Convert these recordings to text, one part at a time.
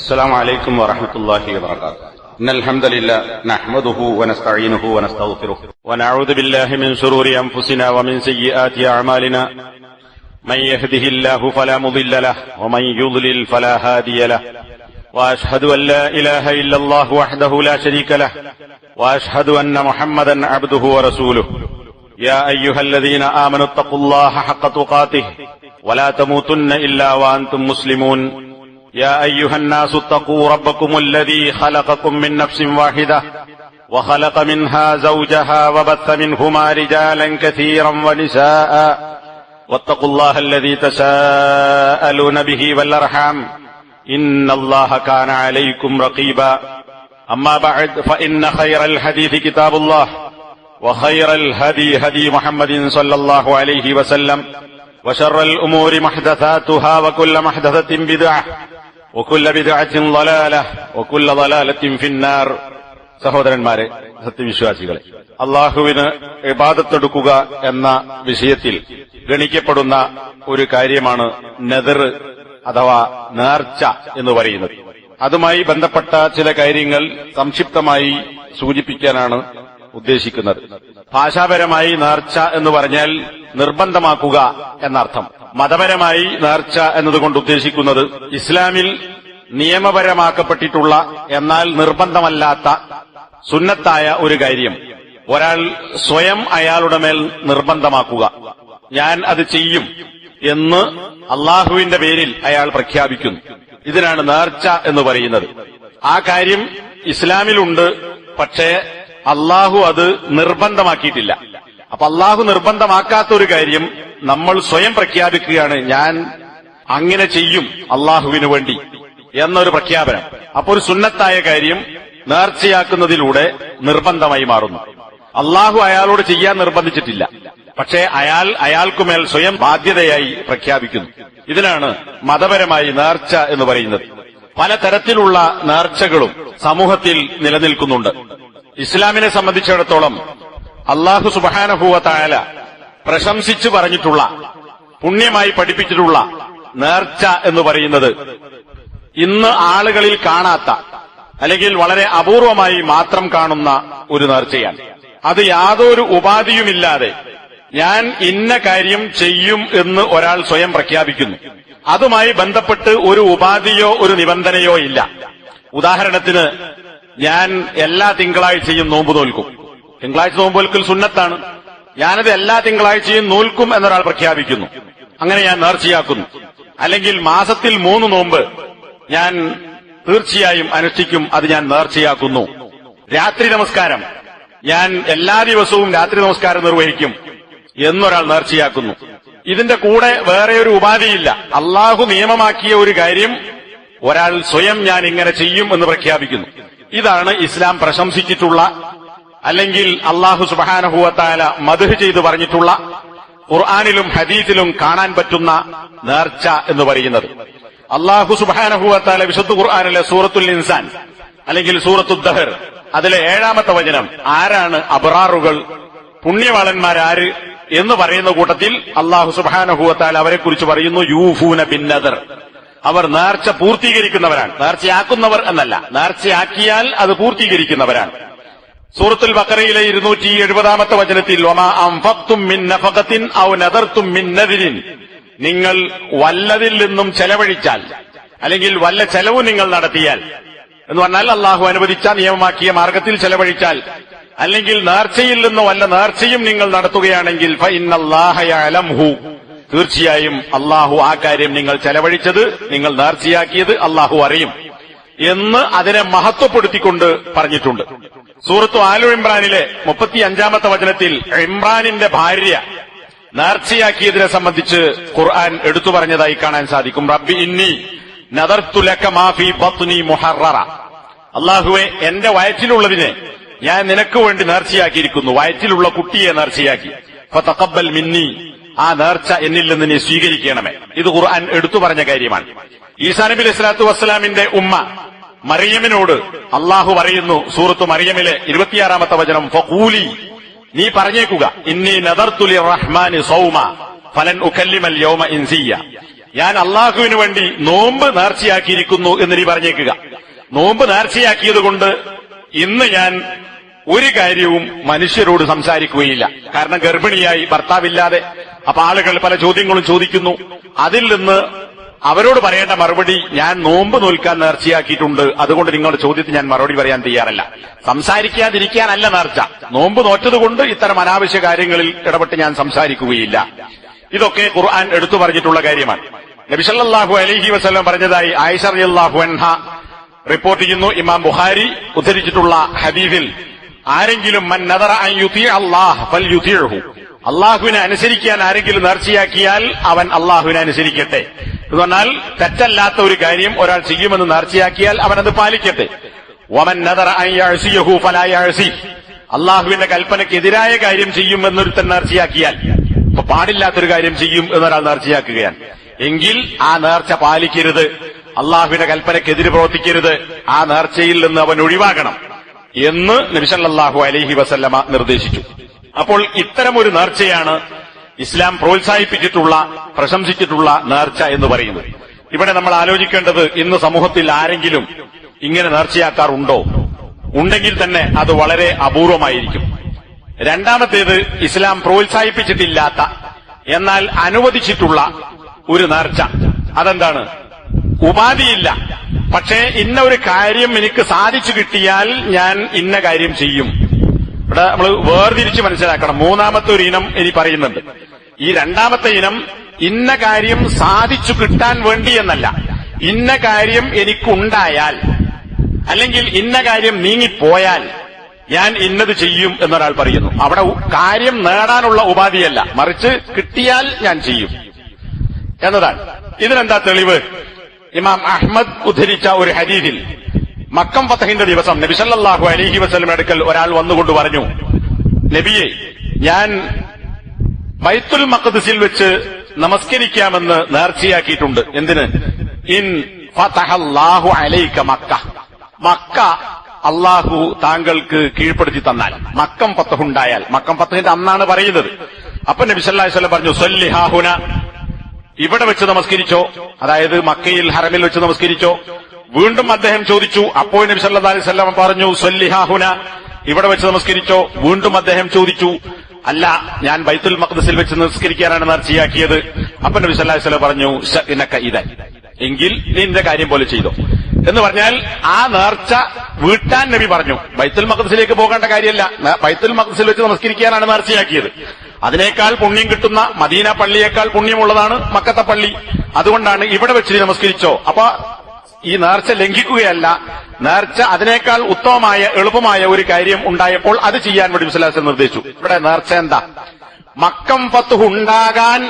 السلام عليكم ورحمة الله وبركاته. إن الحمد لله نحمده ونستعينه ونستغفره ونعوذ بالله من شرور أنفسنا ومن سيئات أعمالنا. من يهده الله فلا مضل له ومن يضلل فلا هادي له. وأشهد أن لا إله إلا الله وحده لا شريك له وأشهد أن محمدا عبده ورسوله. يا أيها الذين آمنوا اتقوا الله حق تقاته ولا تموتن إلا وأنتم مسلمون. يا أيها الناس اتقوا ربكم الذي خلقكم من نفس واحدة وخلق منها زوجها وبث منهما رجالا كثيرا ونساء واتقوا الله الذي تساءلون به والأرحام إن الله كان عليكم رقيبا. أما بعد فإن خير الحديث كتاب الله وخير الهدي هدي محمد صلى الله عليه وسلم وشر الأمور محدثاتها وكل محدثة بدعة وكل بدعة ضلالة وكل ضلالة في النار. സഹോദരന്മാരെ, സത്യവിശ്വാസികളെ, അള്ളാഹുവിന് ഇബാദത്തെടുക്കുക എന്ന വിഷയത്തിൽ ഗണിക്കപ്പെടുന്ന ഒരു കാര്യമാണ് നദർ അഥവാ നേർച്ച എന്ന് പറയുന്നത്. അതുമായി ബന്ധപ്പെട്ട ചില കാര്യങ്ങൾ സംക്ഷിപ്തമായി സൂചിപ്പിക്കാനാണ് ഉദ്ദേശിക്കുന്നത്. ഭാഷാപരമായി നേർച്ച എന്ന് പറഞ്ഞാൽ നിർബന്ധമാക്കുക എന്നർത്ഥം. മതപരമായി നേർച്ച എന്നതുകൊണ്ട് ഉദ്ദേശിക്കുന്നത് ഇസ്ലാമിൽ നിയമപരമാക്കപ്പെട്ടിട്ടുള്ള എന്നാൽ നിർബന്ധമല്ലാത്ത സുന്നത്തായ ഒരു കാര്യം ഒരാൾ സ്വയം അയാളുടെ മേൽ നിർബന്ധമാക്കുക. ഞാൻ അത് ചെയ്യും എന്ന് അള്ളാഹുവിന്റെ പേരിൽ അയാൾ പ്രഖ്യാപിക്കുന്നു. ഇതിനാണ് നേർച്ച എന്ന് പറയുന്നത്. ആ കാര്യം ഇസ്ലാമിലുണ്ട്, പക്ഷേ അള്ളാഹു അത് നിർബന്ധമാക്കിയിട്ടില്ല. അപ്പൊ അള്ളാഹു നിർബന്ധമാക്കാത്ത ഒരു കാര്യം നമ്മൾ സ്വയം പ്രഖ്യാപിക്കുകയാണ്, ഞാൻ അങ്ങനെ ചെയ്യും അള്ളാഹുവിനു വേണ്ടി എന്നൊരു പ്രഖ്യാപനം. അപ്പൊ ഒരു സുന്നത്തായ കാര്യം നേർച്ചയാക്കുന്നതിലൂടെ നിർബന്ധമായി മാറുന്നു. അള്ളാഹു അയാളോട് ചെയ്യാൻ നിർബന്ധിച്ചിട്ടില്ല, പക്ഷേ അയാൾക്കുമേൽ സ്വയം ബാധ്യതയായി പ്രഖ്യാപിക്കുന്നു. ഇതിനാണ് മതപരമായി നേർച്ച എന്ന് പറയുന്നത്. പലതരത്തിലുള്ള നേർച്ചകളും സമൂഹത്തിൽ നിലനിൽക്കുന്നുണ്ട്. ഇസ്ലാമിനെ സംബന്ധിച്ചിടത്തോളം അല്ലാഹു സുബ്ഹാനഹു വ തആല പ്രശംസിച്ചു പറഞ്ഞിട്ടുള്ള, പുണ്യമായി പഠിപ്പിച്ചിട്ടുള്ള നേർച്ച എന്ന് പറയുന്നത് ഇന്ന് ആളുകളിൽ കാണാത്ത അല്ലെങ്കിൽ വളരെ അപൂർവമായി മാത്രം കാണുന്ന ഒരു നേർച്ചയാണ്. അത് യാതൊരു ഉപാധിയുമില്ലാതെ ഞാൻ ഇന്ന കാര്യം ചെയ്യും എന്ന് ഒരാൾ സ്വയം പ്രഖ്യാപിക്കുന്നു. അതുമായി ബന്ധപ്പെട്ട് ഒരു ഉപാധിയോ ഒരു നിബന്ധനയോ ഇല്ല. ഉദാഹരണത്തിന്, ഞാൻ എല്ലാ തിങ്കളാഴ്ചയും നോമ്പ് നോൽക്കും. തിങ്കളാഴ്ച നോമ്പ് നോൽക്കൽ സുന്നത്താണ്. ഞാനത് എല്ലാ തിങ്കളാഴ്ചയും നോൽക്കും എന്നൊരാൾ പ്രഖ്യാപിക്കുന്നു. അങ്ങനെ ഞാൻ നേർച്ചയാക്കുന്നു. അല്ലെങ്കിൽ മാസത്തിൽ 3 നോമ്പ് ഞാൻ തീർച്ചയായും അനുഷ്ഠിക്കും, അത് ഞാൻ നേർച്ചയാക്കുന്നു. രാത്രി നമസ്കാരം, ഞാൻ എല്ലാ ദിവസവും രാത്രി നമസ്കാരം നിർവഹിക്കും എന്നൊരാൾ നേർച്ചയാക്കുന്നു. ഇതിന്റെ കൂടെ വേറെ ഒരു ഉപാധിയില്ല. അള്ളാഹു നിയമമാക്കിയ ഒരു കാര്യം ഒരാൾ സ്വയം ഞാൻ ഇങ്ങനെ ചെയ്യും എന്ന് പ്രഖ്യാപിക്കുന്നു. ഇതാണ് ഇസ്ലാം പ്രശംസിച്ചിട്ടുള്ള, അല്ലെങ്കിൽ അല്ലാഹു സുബ്ഹാനഹു വ തആല മദ്ഹ് ചെയ്ത് പറഞ്ഞിട്ടുള്ള, ഖുർആനിലും ഹദീസിലും കാണാൻ പറ്റുന്ന നേർച്ച എന്ന് പറയുന്നത്. അല്ലാഹു സുബ്ഹാനഹു വ തആല വിശുദ്ധ ഖുർആനിലെ സൂറത്തുൽ ഇൻസാൻ അല്ലെങ്കിൽ സൂറത്തുദ് ദഹർ അതിലെ 7-ാമത്തെ വചനം, ആരാണ് അബ്റാറുകൾ, പുണ്യവാളന്മാരാര് എന്ന് പറയുന്ന കൂട്ടത്തിൽ അല്ലാഹു സുബ്ഹാനഹു വ തആല അവരെക്കുറിച്ച് പറയുന്നു, യൂഫൂന ബിന്നദർ, അവർ നേർച്ച പൂർത്തീകരിക്കുന്നവരാണ്. നേർച്ചയാക്കുന്നവർ എന്നല്ല, നേർച്ചയാക്കിയാൽ അത് പൂർത്തീകരിക്കുന്നവരാണ്. സൂറത്തുൽ ബഖറയിലെ 270-ാമത്തെ വചനത്തിൽ, വമാ അൻഫഖ്തും മിൻ നഫഖത്തിൻ ഔ നദർതും മിൻ നദിരിൻ, നിങ്ങൾ വല്ലതിൽ നിന്നും ചെലവഴിച്ചാൽ അല്ലെങ്കിൽ വല്ല ചെലവ് നിങ്ങൾ നടത്തിയാൽ എന്ന് പറഞ്ഞാൽ അള്ളാഹു അനുവദിച്ച നിയമമാക്കിയ മാർഗത്തിൽ ചെലവഴിച്ചാൽ, അല്ലെങ്കിൽ നേർച്ചയിൽ നിന്ന് വല്ല നേർച്ചയും നിങ്ങൾ നടത്തുകയാണെങ്കിൽ ഫഇന്നല്ലാഹ യഅലംഹു, തീർച്ചയായും അള്ളാഹു ആ കാര്യം നിങ്ങൾ ചെലവഴിച്ചത്, നിങ്ങൾ നേർച്ചയാക്കിയത് അള്ളാഹു അറിയും എന്ന് അതിനെ മഹത്വപ്പെടുത്തിക്കൊണ്ട് പറഞ്ഞിട്ടുണ്ട്. സൂറത്തു ആലു ഇമ്രാനിലെ 35-ാമത്തെ വചനത്തിൽ ഇമ്രാനിന്റെ ഭാര്യ നേർച്ചയാക്കിയതിനെ സംബന്ധിച്ച് ഖുർആൻ എടുത്തു പറഞ്ഞതായി കാണാൻ സാധിക്കും. റബ്ബി ഇന്നി നദർതു ലക മാ ഫീ ബത്നി മുഹററ, അല്ലാഹുവേ, എന്റെ വയറ്റിലുള്ളതിനെ ഞാൻ നിനക്ക് വേണ്ടി നേർച്ചയാക്കിയിരിക്കുന്നു. വയറ്റിലുള്ള കുട്ടിയെ നേർച്ചയാക്കി. ഫതഖബ്ബൽ മിന്നി, ആ നേർച്ച എന്നിൽ നിന്ന് നീ സ്വീകരിക്കണമേ. ഇത് ഖുർആൻ എടുത്തു പറഞ്ഞ കാര്യമാണ്. ഈസാ നബി അലൈഹി സ്വലാത്തു വസ്സലാമിന്റെ ഉമ്മ മറിയമിനോട് അള്ളാഹു പറയുന്നു, സൂറത്തു മറിയമിലെ 26-ാമത്തെ വചനം, ഫഖൂലി, നീ പറഞ്ഞേക്കുക, ഇന്നി നദർതു ലിർറഹ്മാനി സൗമ ഫലൻ ഉകല്ലിമൽ യൗമ ഇൻസിയ, ഞാൻ അള്ളാഹുവിന് വേണ്ടി നോമ്പ് നേർച്ചയാക്കിയിരിക്കുന്നു എന്ന് നീ പറഞ്ഞേക്കുക. നോമ്പ് നേർച്ചയാക്കിയത് കൊണ്ട് ഇന്ന് ഞാൻ ഒരു കാര്യവും മനുഷ്യരോട് സംസാരിക്കുകയില്ല. കാരണം ഗർഭിണിയായി, ഭർത്താവില്ലാതെ. അപ്പൊ ആളുകൾ പല ചോദ്യങ്ങളും ചോദിക്കുന്നു. അതിൽ നിന്ന് അവരോട് പറയേണ്ട മറുപടി, ഞാൻ നോമ്പ് നോൽക്കാൻ നേർച്ചയാക്കിയിട്ടുണ്ട്, അതുകൊണ്ട് നിങ്ങളുടെ ചോദ്യത്തിന് ഞാൻ മറുപടി പറയാൻ തയ്യാറല്ല. സംസാരിക്കാതിരിക്കാനല്ല നേർച്ച. നോമ്പ് നോറ്റതുകൊണ്ട് ഇത്തരം അനാവശ്യ കാര്യങ്ങളിൽ ഇടപെട്ട് ഞാൻ സംസാരിക്കുകയില്ല. ഇതൊക്കെ ഖുർആൻ എടുത്തു പറഞ്ഞിട്ടുള്ള കാര്യമാണ്. നബി സല്ലല്ലാഹു അലൈഹി വസല്ലം പറഞ്ഞതായി ആയിഷ റളിയല്ലാഹു അൻഹ റിപ്പോർട്ട് ചെയ്യുന്നു. ഇമാം ബുഖാരി ഉദ്ധരിച്ചിട്ടുള്ള ഹദീസിൽ, ആരെങ്കിലും മൻ നദറ അൻ യുതി അല്ലാഹ് ഫൽയുതിഉഹു, അള്ളാഹുവിനെ അനുസരിക്കാൻ ആരെങ്കിലും നേർച്ചയാക്കിയാൽ അവൻ അള്ളാഹുവിനെ അനുസരിക്കട്ടെ. എന്ന് പറഞ്ഞാൽ തെറ്റല്ലാത്ത ഒരു കാര്യം ഒരാൾ ചെയ്യുമെന്ന് നേർച്ചയാക്കിയാൽ അവനത് പാലിക്കട്ടെ. വമൻ നദറ അൻ യഅസിയഹു ഫലാ യഅസി, അള്ളാഹുവിന്റെ കൽപ്പനയ്ക്കെതിരായ കാര്യം ചെയ്യുമെന്നൊരുത്തൻ നേർച്ചയാക്കിയാൽ, ഇപ്പൊ പാടില്ലാത്തൊരു കാര്യം ചെയ്യും എന്നൊരാൾ നേർച്ചയാക്കുകയാണ് എങ്കിൽ ആ നേർച്ച പാലിക്കരുത്, അള്ളാഹുവിന്റെ കൽപ്പനയ്ക്കെതിരെ പ്രവർത്തിക്കരുത്, ആ നേർച്ചയിൽ നിന്ന് അവൻ ഒഴിവാകണം എന്ന് നബി സല്ലല്ലാഹു അലൈഹി വസല്ലമ നിർദ്ദേശിച്ചു. അപ്പോൾ ഇത്തരമൊരു നേർച്ചയാണ് ഇസ്ലാം പ്രോത്സാഹിപ്പിച്ചിട്ടുള്ള, പ്രശംസിച്ചിട്ടുള്ള നേർച്ച എന്ന് പറയുന്നത്. ഇവിടെ നമ്മൾ ആലോചിക്കേണ്ടത്, ഇന്ന് സമൂഹത്തിൽ ആരെങ്കിലും ഇങ്ങനെ നേർച്ചയാക്കാറുണ്ടോ? ഉണ്ടെങ്കിൽ തന്നെ അത് വളരെ അപൂർവമായിരിക്കും. രണ്ടാമത്തേത്, ഇസ്ലാം പ്രോത്സാഹിപ്പിച്ചിട്ടില്ലാത്ത എന്നാൽ അനുവദിച്ചിട്ടുള്ള ഒരു നേർച്ച. അതെന്താണ്? ഉപാധിയില്ല, പക്ഷേ ഇന്ന ഒരു കാര്യം എനിക്ക് സാധിച്ചു കിട്ടിയാൽ ഞാൻ ഇന്ന കാര്യം ചെയ്യും. ഇവിടെ നമ്മൾ വേർതിരിച്ച് മനസ്സിലാക്കണം. മൂന്നാമത്തെ ഒരു ഇനം ഇനി പറയുന്നുണ്ട്. ഈ രണ്ടാമത്തെ ഇനം ഇന്ന കാര്യം സാധിച്ചു കിട്ടാൻ വേണ്ടി എന്നല്ല, ഇന്ന കാര്യം എനിക്കുണ്ടായാൽ അല്ലെങ്കിൽ ഇന്ന കാര്യം നീങ്ങിപ്പോയാൽ ഞാൻ ഇന്നത് ചെയ്യും എന്നൊരാൾ പറയുന്നു. അവിടെ കാര്യം നേടാനുള്ള ഉപാധിയല്ല, മറിച്ച് കിട്ടിയാൽ ഞാൻ ചെയ്യും എന്നതാണ്. ഇതിനെന്താ തെളിവ്? ഇമാം അഹ്മദ് ഉദ്ധരിച്ച ഒരു ഹദീസിൽ, മക്കം ഫതഹിന്റെ ദിവസം നബി സല്ലല്ലാഹു അലൈഹി വസല്ലം അടുക്കൽ ഒരാൾ വന്നുകൊണ്ട് പറഞ്ഞു, നബിയെ, ഞാൻ ബൈത്തുൽ മഖ്ദിസിൽ വെച്ച് നമസ്കരിക്കാമെന്ന് നേർച്ചയാക്കിയിട്ടുണ്ട്. എന്തിന്? ഇൻ ഫതഹല്ലാഹു അലൈക മക്ക, മക്ക അള്ളാഹു താങ്കൾക്ക് കീഴ്പ്പെടുത്തി തന്നാൽ, മക്കം ഫതഹുണ്ടായാൽ. മക്കം ഫതഹിന്റെ അന്നാണ് പറയുന്നത്. അപ്പൊ നബി സല്ലല്ലാഹു അലൈഹി വസല്ലം പറഞ്ഞു, സ്വല്ലി ഹാഹുന, ഇവിടെ വെച്ച് നമസ്കരിച്ചോ, അതായത് മക്കയിൽ ഹറമിൽ വെച്ച് നമസ്കരിച്ചോ. വീണ്ടും അദ്ദേഹം ചോദിച്ചു. അപ്പോൾ നബി സല്ലല്ലാഹു അലൈഹി വസല്ലം പറഞ്ഞു, സ്വല്ലി ഹാഹുന, ഇവിടെ വെച്ച് നമസ്കരിച്ചോ. വീണ്ടും അദ്ദേഹം ചോദിച്ചു, അല്ല, ഞാൻ ബൈത്തുൽ മഖ്ദിസിൽ വെച്ച് നമസ്കരിക്കാനാണ് നേർച്ചയാക്കിയത്. അപ്പൊ നബി സല്ലല്ലാഹു അലൈഹി വസല്ലം പറഞ്ഞു, ശഅനക ഇദൻ, എങ്കിൽ നിന്റെ കാര്യം പോലെ ചെയ്തോ എന്ന് പറഞ്ഞാൽ ആ നേർച്ച വീട്ടാൻ നബി പറഞ്ഞു. ബൈത്തുൽ മഖ്ദിസിലേക്ക് പോകേണ്ട കാര്യമല്ല, ബൈത്തുൽ മഖ്ദിസിൽ വെച്ച് നമസ്കരിക്കാനാണ് നേർച്ചയാക്കിയത്. അതിനേക്കാൾ പുണ്യം കിട്ടുന്ന മദീന പള്ളിയേക്കാൾ പുണ്യമുള്ളതാണ് മക്കത്തെ പള്ളി. അതുകൊണ്ടാണ് ഇവിടെ വെച്ച് നമസ്കരിച്ചോ. അപ്പൊ ഈ നേർച്ച ലംഘിക്കുകയല്ല, നേർച്ച അതിനേക്കാൾ ഉത്തമമായ എളുപ്പമായ ഒരു കാര്യം ഉണ്ടായപ്പോൾ അത് ചെയ്യാൻ വേണ്ടി നബി സല്ലല്ലാഹു അലൈഹി വസല്ലം നിർദ്ദേശിച്ചു. ഇവിടെ നേർച്ച എന്താ? മക്കം ഫത്ഹ് ഉണ്ടാകാൻ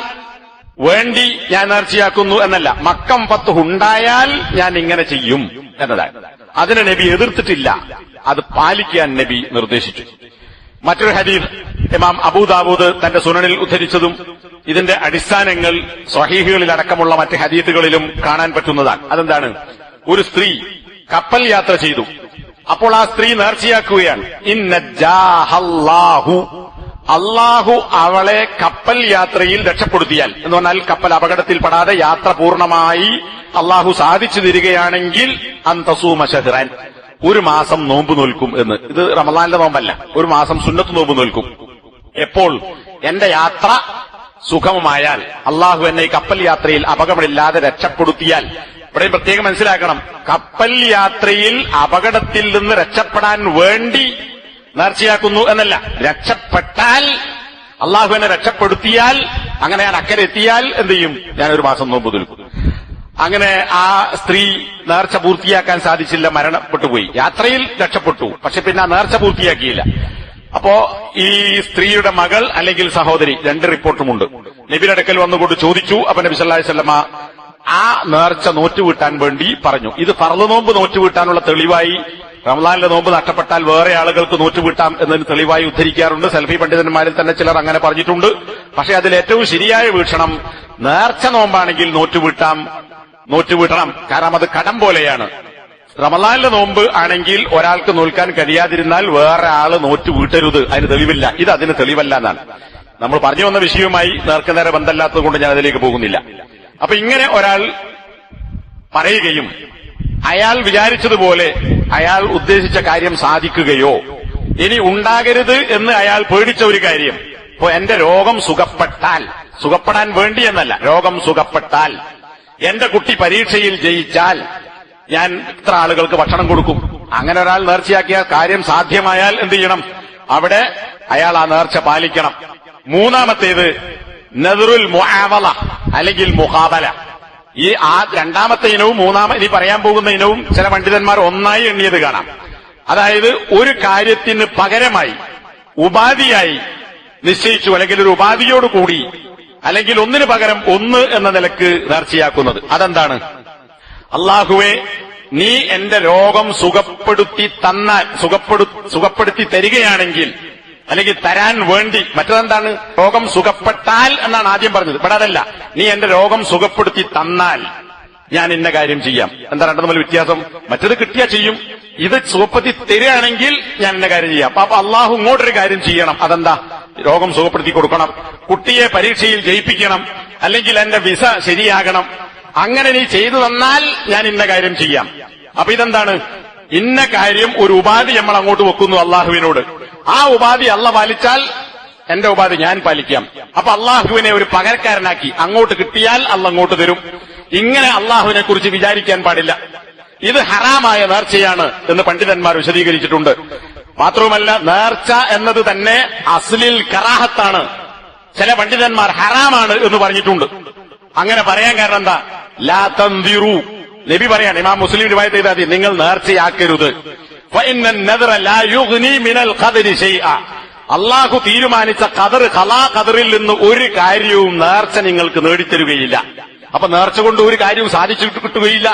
വേണ്ടി ഞാൻ നേർച്ചയാക്കുന്നു എന്നല്ല, മക്കം ഫത്ഹ് ഉണ്ടായാൽ ഞാൻ ഇങ്ങനെ ചെയ്യും എന്നതാണ്. അതിനെ നബി എതിർത്തിട്ടില്ല, അത് പാലിക്കാൻ നബി നിർദ്ദേശിച്ചു. മറ്റൊരു ഹദീസ് ഇമാം അബൂദാവൂദ് തന്റെ സുനനിൽ ഉദ്ധരിച്ചതും ഇതിന്റെ അടിസ്ഥാനങ്ങൾ സ്വഹീഹുകളിൽ അടക്കമുള്ള മറ്റ് ഹദീസുകളിലും കാണാൻ പറ്റുന്നതാണ്. അതെന്താണ്? ഒരു സ്ത്രീ കപ്പൽ യാത്ര ചെയ്തു. അപ്പോൾ ആ സ്ത്രീ നേർച്ചയാക്കുകയാണ്, ഇന്നജാഹല്ലാഹു, അള്ളാഹു അവളെ കപ്പൽ യാത്രയിൽ രക്ഷപ്പെടുത്തിയാൽ, എന്ന് പറഞ്ഞാൽ കപ്പൽ അപകടത്തിൽപ്പെടാതെ യാത്ര പൂർണ്ണമായി അള്ളാഹു സാധിച്ചു തരികയാണെങ്കിൽ അന്തസൂമ ശഹ്റൻ, ഒരു മാസം നോമ്പ് നോൽക്കും എന്ന്. ഇത് റമളാനിലെ നോമ്പല്ല, ഒരു മാസം സുന്നത്ത് നോമ്പ് നോൽക്കും. എപ്പോൾ? എന്റെ യാത്ര സുഗമമായാൽ, അള്ളാഹു എന്നെ ഈ കപ്പൽ യാത്രയിൽ അപകടമില്ലാതെ രക്ഷപ്പെടുത്തിയാൽ. ഇവിടെ പ്രത്യേകം മനസ്സിലാക്കണം, കപ്പൽ യാത്രയിൽ അപകടത്തിൽ നിന്ന് രക്ഷപ്പെടാൻ വേണ്ടി നേർച്ചയാക്കുന്നു എന്നല്ല, രക്ഷപ്പെട്ടാൽ, അള്ളാഹു എന്നെ രക്ഷപ്പെടുത്തിയാൽ, അങ്ങനെ ഞാൻ അക്കരെ എത്തിയാൽ എന്ത് ചെയ്യും? ഞാനൊരു മാസം നോമ്പ് നോൽക്കും. അങ്ങനെ ആ സ്ത്രീ നേർച്ച പൂർത്തിയാക്കാൻ സാധിച്ചില്ല, മരണപ്പെട്ടുപോയി. യാത്രയിൽ രക്ഷപ്പെട്ടു, പക്ഷെ പിന്നെ ആ നേർച്ച പൂർത്തിയാക്കിയില്ല. അപ്പോ ഈ സ്ത്രീയുടെ മകൾ അല്ലെങ്കിൽ സഹോദരി, രണ്ട് റിപ്പോർട്ടുമുണ്ട്, നബിയുടെ അടുക്കൽ വന്നുകൊണ്ട് ചോദിച്ചു. അപ്പൊ നബി സല്ലല്ലാഹു അലൈഹി വസല്ലമ ആ നേർച്ച നോറ്റുവീട്ടാൻ വേണ്ടി പറഞ്ഞു. ഇത് ഫർള് നോമ്പ് നോറ്റുവീട്ടാനുള്ള തെളിവായി, റമളാനിലെ നോമ്പ് നഷ്ടപ്പെട്ടാൽ വേറെ ആളുകൾക്ക് നോറ്റുവീട്ടാം എന്നതിന് തെളിവായി ഉദ്ധരിക്കാറുണ്ട്. സൽഫി പണ്ഡിതന്മാരിൽ തന്നെ ചിലർ അങ്ങനെ പറഞ്ഞിട്ടുണ്ട്. പക്ഷെ അതിൽ ഏറ്റവും ശരിയായ വീക്ഷണം, നേർച്ച നോമ്പാണെങ്കിൽ നോറ്റുവീട്ടണം. കാരണം അത് കടം പോലെയാണ്. റമളാനിലെ നോമ്പ് ആണെങ്കിൽ ഒരാൾക്ക് നോൽക്കാൻ കഴിയാതിരുന്നാൽ വേറെ ആള് നോറ്റുവീട്ടരുത്, അതിന് തെളിവില്ല. ഇത് അതിന് തെളിവല്ല എന്നാണ് നമ്മൾ പറഞ്ഞു വന്ന വിഷയവുമായി നേർക്കുനേരെ ബന്ധമില്ലാത്തത് കൊണ്ട് ഞാൻ അതിലേക്ക് പോകുന്നില്ല. അപ്പൊ ഇങ്ങനെ ഒരാൾ പറയുകയും അയാൾ വിചാരിച്ചതുപോലെ അയാൾ ഉദ്ദേശിച്ച കാര്യം സാധിക്കുകയോ ഇനി ഉണ്ടാകരുത് എന്ന് അയാൾ പേടിച്ച ഒരു കാര്യം, ഇപ്പൊ എന്റെ രോഗം സുഖപ്പെട്ടാൽ, സുഖപ്പെടാൻ വേണ്ടി എന്നല്ല, രോഗം സുഖപ്പെട്ടാൽ, എന്റെ കുട്ടി പരീക്ഷയിൽ ജയിച്ചാൽ ഞാൻ ഇത്ര ആളുകൾക്ക് ഭക്ഷണം കൊടുക്കും. അങ്ങനെ ഒരാൾ നേർച്ചയാക്കിയ കാര്യം സാധ്യമായാൽ എന്ത് ചെയ്യണം? അവിടെ അയാൾ ആ നേർച്ച പാലിക്കണം. മൂന്നാമത്തേത് നദറുൽ മുആവല അല്ലെങ്കിൽ മുഖാബല. ഈ രണ്ടാമത്തെ ഇനവും ഇനി പറയാൻ പോകുന്ന ഇനവും ചില പണ്ഡിതന്മാർ ഒന്നായി എണ്ണിയത് കാണാം. അതായത് ഒരു കാര്യത്തിന് പകരമായി ഉപാധിയായി നിശ്ചയിച്ചു, അല്ലെങ്കിൽ ഒരു ഉപാധിയോട് കൂടി, അല്ലെങ്കിൽ ഒന്നിന് പകരം ഒന്ന് എന്ന നിലക്ക് നേർച്ചയാക്കുന്നത്. അതെന്താണ്? അല്ലാഹുവേ, നീ എന്റെ രോഗം സുഖപ്പെടുത്തി തരികയാണെങ്കിൽ, അല്ലെങ്കിൽ തരാൻ വേണ്ടി. മറ്റതെന്താണ്? രോഗം സുഖപ്പെട്ടാൽ എന്നാണ് ആദ്യം പറഞ്ഞത്. ഇവിടെ അതല്ല, നീ എന്റെ രോഗം സുഖപ്പെടുത്തി തന്നാൽ ഞാൻ ഇന്ന കാര്യം ചെയ്യാം. എന്താ രണ്ടു തമ്മിൽ വ്യത്യാസം? മറ്റത് കിട്ടിയാ ചെയ്യും, ഇത് സുഖപ്പെടുത്തി തരികയാണെങ്കിൽ ഞാൻ ഇന്ന കാര്യം ചെയ്യാം. അപ്പൊ അള്ളാഹു ഇങ്ങോട്ടൊരു കാര്യം ചെയ്യണം. അതെന്താ? രോഗം സുഖപ്പെടുത്തി കൊടുക്കണം, കുട്ടിയെ പരീക്ഷയിൽ ജയിപ്പിക്കണം, അല്ലെങ്കിൽ എന്റെ വിസ ശരിയാകണം. അങ്ങനെ നീ ചെയ്തു തന്നാൽ ഞാൻ ഇന്ന കാര്യം ചെയ്യാം. അപ്പൊ ഇതെന്താണ്? ഇന്ന കാര്യം ഒരു ഉപാധി നമ്മൾ അങ്ങോട്ട് വെക്കുന്നു അള്ളാഹുവിനോട്. ആ ഉപാധി അള്ള പാലിച്ചാൽ എന്റെ ഉപാധി ഞാൻ പാലിക്കാം. അപ്പൊ അള്ളാഹുവിനെ ഒരു പകരക്കാരനാക്കി അങ്ങോട്ട് കിട്ടിയാൽ അള്ള അങ്ങോട്ട് തരും. ഇങ്ങനെ അള്ളാഹുവിനെ കുറിച്ച് വിചാരിക്കാൻ പാടില്ല. ഇത് ഹറാമായ നേർച്ചയാണ് എന്ന് പണ്ഡിതന്മാർ വിശദീകരിച്ചിട്ടുണ്ട്. മാത്രവുമല്ല, നേർച്ച എന്നത് തന്നെ അസ്ലിൽ കറാഹത്താണ്. ചില പണ്ഡിതന്മാർ ഹറാമാണ് എന്ന് പറഞ്ഞിട്ടുണ്ട്. അങ്ങനെ പറയാൻ കാരണം എന്താ? ലാ തൻദിറു, നബി പറയാണ്, ഇമാം മുസ്ലിം റിവായത്ത് ചെയ്താൽ മതി, നിങ്ങൾ നേർച്ചയാക്കരുത്. അള്ളാഹു തീരുമാനിച്ച ഖദറിൽ നിന്ന് ഒരു കാര്യവും നേർച്ച നിങ്ങൾക്ക് നേടിത്തരുകയില്ല. അപ്പൊ നേർച്ച കൊണ്ട് ഒരു കാര്യവും സാധിച്ചു കിട്ടുകയില്ല.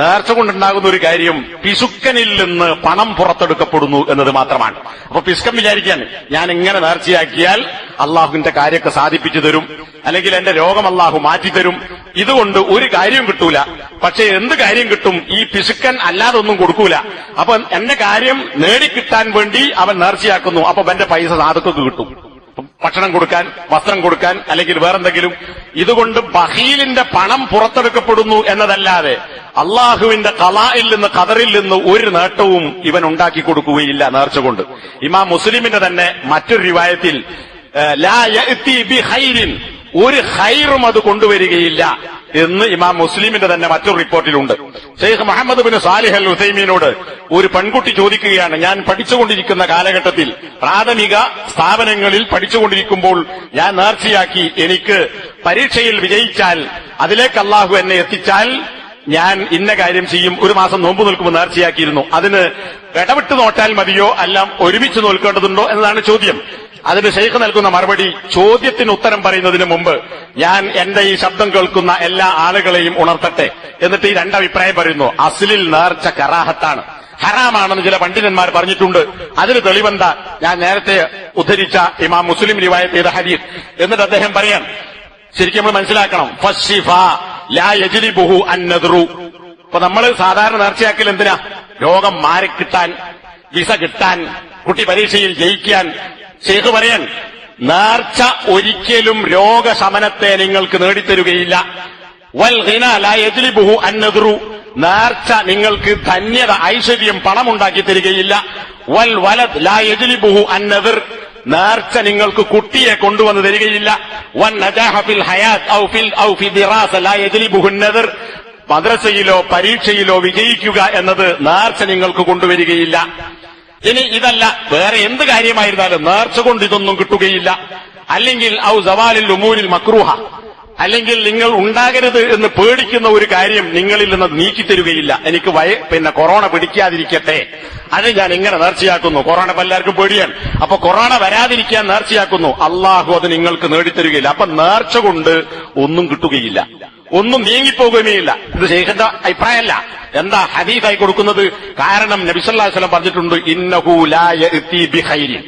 നേർച്ച കൊണ്ടുണ്ടാകുന്ന ഒരു കാര്യം പിശുക്കനിൽ നിന്ന് പണം പുറത്തെടുക്കപ്പെടുന്നു എന്നത് മാത്രമാണ്. അപ്പൊ പിശുക്കൻ വിചാരിക്കാൻ, ഞാൻ ഇങ്ങനെ നേർച്ചയാക്കിയാൽ അള്ളാഹുവിന്റെ കാര്യമൊക്കെ സാധിപ്പിച്ചു തരും, അല്ലെങ്കിൽ എന്റെ രോഗം അള്ളാഹു മാറ്റിത്തരും, ഇതുകൊണ്ട് ഒരു കാര്യം കിട്ടൂല. പക്ഷെ എന്ത് കാര്യം കിട്ടും? ഈ പിശുക്കൻ അല്ലാതെ ഒന്നും കൊടുക്കൂല. അപ്പൊ എന്റെ കാര്യം നേടിക്കിട്ടാൻ വേണ്ടി അവൻ നേർച്ചയാക്കുന്നു. അപ്പൊ എന്റെ പൈസ സാധുക്കൾക്ക് കിട്ടും, ഭക്ഷണം കൊടുക്കാൻ, വസ്ത്രം കൊടുക്കാൻ, അല്ലെങ്കിൽ വേറെന്തെങ്കിലും. ഇതുകൊണ്ട് ബഖീലിന്റെ പണം പുറത്തെടുക്കപ്പെടുന്നു എന്നതല്ലാതെ അള്ളാഹുവിന്റെ ഖളായിൽ നിന്ന്, ഖദറിൽ നിന്ന് ഒരു നേട്ടവും ഇവൻ ഉണ്ടാക്കി കൊടുക്കുകയില്ല നേർച്ച കൊണ്ട്. ഇമാം മുസ്ലിമിന്റെ തന്നെ മറ്റൊരു റിവായത്തിൽ ലാ യഅതി ബി ഖൈരിൻ, ഒരു ഖൈറും അത് കൊണ്ടുവരികയില്ല എന്ന് ഇമാം മുസ്ലിമിന്റെ തന്നെ മറ്റൊരു റിപ്പോർട്ടിലുണ്ട്. ഷെയ്ഖ് മുഹമ്മദ് ബിൻ സാലിഹ് അൽ ഉസൈമീനോട് ഒരു പെൺകുട്ടി ചോദിക്കുകയാണ്, ഞാൻ പഠിച്ചുകൊണ്ടിരിക്കുന്ന കാലഘട്ടത്തിൽ, പ്രാഥമിക സ്ഥാപനങ്ങളിൽ പഠിച്ചുകൊണ്ടിരിക്കുമ്പോൾ ഞാൻ നേർച്ചയാക്കി, എനിക്ക് പരീക്ഷയിൽ വിജയിച്ചാൽ, അതിലേക്ക് അള്ളാഹു എന്നെ എത്തിച്ചാൽ ഞാൻ ഇന്ന കാര്യം ചെയ്യും. ഒരു മാസം നോമ്പ് നിൽക്കുമ്പോൾ നേർച്ചയാക്കിയിരുന്നു. അതിന് ഇടവിട്ട് നോട്ടാൽ മതിയോ, അല്ല ഒരുമിച്ച് നോൽക്കേണ്ടതുണ്ടോ എന്നതാണ് ചോദ്യം. അതിന് ഷെയ്ഖ് നൽകുന്ന മറുപടി, ചോദ്യത്തിന് ഉത്തരം പറയുന്നതിന് മുമ്പ് ഞാൻ എന്റെ ഈ ശബ്ദം കേൾക്കുന്ന എല്ലാ ആളുകളെയും ഉണർത്തട്ടെ. എന്നിട്ട് ഈ രണ്ടഭിപ്രായം പറയുന്നു. അസ്ലിൽ നേർച്ച കറാഹത്താണ്, ഹറാമാണെന്ന് ചില പണ്ഡിതന്മാർ പറഞ്ഞിട്ടുണ്ട്. അതിന് തെളിവെന്താ? ഞാൻ നേരത്തെ ഉദ്ധരിച്ച ഇമാം മുസ്ലിം റിവായത്ത് ചെയ്ത ഹദീസ്. എന്നിട്ട് അദ്ദേഹം പറയാൻ, ശരിക്കും നമ്മൾ മനസ്സിലാക്കണം, ഫശ്ശിഫ ലാ യജ്ലിബുഹു അന്നദ്റു. ഇപ്പൊ നമ്മൾ സാധാരണ നേർച്ചയാക്കൽ എന്തിനാ? രോഗം മാറിക്കിട്ടാൻ, വിസ കിട്ടാൻ, കുട്ടി പരീക്ഷയിൽ ജയിക്കാൻ. ശൈഖ് പറയാൻ, നേർച്ച ഒരിക്കലും രോഗശമനത്തെ നിങ്ങൾക്ക് നേടിത്തരുകയില്ല. വൽ ഗിന ലാ യജ്ലിബുഹു അന്നദ്റു, നേർച്ച നിങ്ങൾക്ക് ധന്യത, ഐശ്വര്യം, പണമുണ്ടാക്കി തരികയില്ല. വൽ വലദ് ലാ യജ്ലിബുഹു അന്നദ്ർ, നേർച്ച നിങ്ങൾക്ക് കുട്ടിയെ കൊണ്ടുവന്ന് തരികയില്ല. വൻ നജാഹ ഫിൽ ഹയാത്ത് ഔ ഫി ദിറാസ ലാ യജ്ലിബുഹു അന്നദ്ർ, മദ്രസയിലോ പരീക്ഷയിലോ വിജയിക്കുക എന്നത് നേർച്ച നിങ്ങൾക്ക് കൊണ്ടുവരികയില്ല. ഇനി ഇതല്ല, വേറെ എന്ത് കാര്യമായിരുന്നാലും നേർച്ച കൊണ്ട് ഇതൊന്നും കിട്ടുകയില്ല. അല്ലെങ്കിൽ ഔ സവാലിൽ ഉമൂരിൽ മക്രൂഹ, അല്ലെങ്കിൽ നിങ്ങൾ ഉണ്ടാകരുത് എന്ന് പേടിക്കുന്ന ഒരു കാര്യം നിങ്ങളിൽ നിന്ന് നീക്കിത്തരുകയില്ല. എനിക്ക് കൊറോണ പിടിക്കാതിരിക്കട്ടെ, അത് ഞാൻ ഇങ്ങനെ നേർച്ചയാക്കുന്നു. കൊറോണ എല്ലാവർക്കും പേടിയാണ്. അപ്പൊ കൊറോണ വരാതിരിക്കാൻ നേർച്ചയാക്കുന്നു. അള്ളാഹു അത് നിങ്ങൾക്ക് നേടിത്തരുകയില്ല. അപ്പൊ നേർച്ച കൊണ്ട് ഒന്നും കിട്ടുകയില്ല, ഒന്നും നീങ്ങിപ്പോകുകയുമില്ല. ഇത് ശൈഖിന്റെ അഭിപ്രായമല്ല. എന്താ ഹദീസായി കൊടുക്കുന്നത്? കാരണം നബി സല്ലല്ലാഹു അലൈഹി വസല്ലം പറഞ്ഞിട്ടുണ്ട്, ഇന്നഹു ലാ യഅതി ബി ഖൈരിൻ,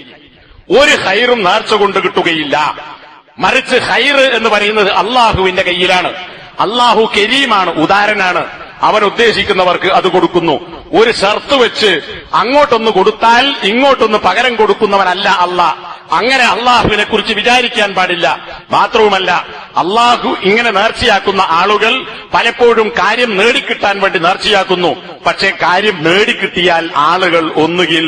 ഒരു ഖൈറും നേർച്ച കൊണ്ട് കിട്ടുകയില്ല. മറിച്ച് ഖൈർ എന്ന് പറയുന്നത് അള്ളാഹുവിന്റെ കയ്യിലാണ്. അള്ളാഹു കരീമാണ്, ഉദാരനാണ്. അവൻ ഉദ്ദേശിക്കുന്നവർക്ക് അത് കൊടുക്കുന്നു. ഒരു ഷർത്ത് വെച്ച് അങ്ങോട്ടൊന്ന് കൊടുത്താൽ ഇങ്ങോട്ടൊന്ന് പകരം കൊടുക്കുന്നവനല്ല അള്ളാഹ്. അങ്ങനെ അള്ളാഹുവിനെ കുറിച്ച് വിചാരിക്കാൻ പാടില്ല. മാത്രവുമല്ല അള്ളാഹു ഇങ്ങനെ നേർച്ചയാക്കുന്ന ആളുകൾ പലപ്പോഴും കാര്യം നേടിക്കിട്ടാൻ വേണ്ടി നേർച്ചയാക്കുന്നു. പക്ഷേ കാര്യം നേടിക്കിട്ടിയാൽ ആളുകൾ ഒന്നുകിൽ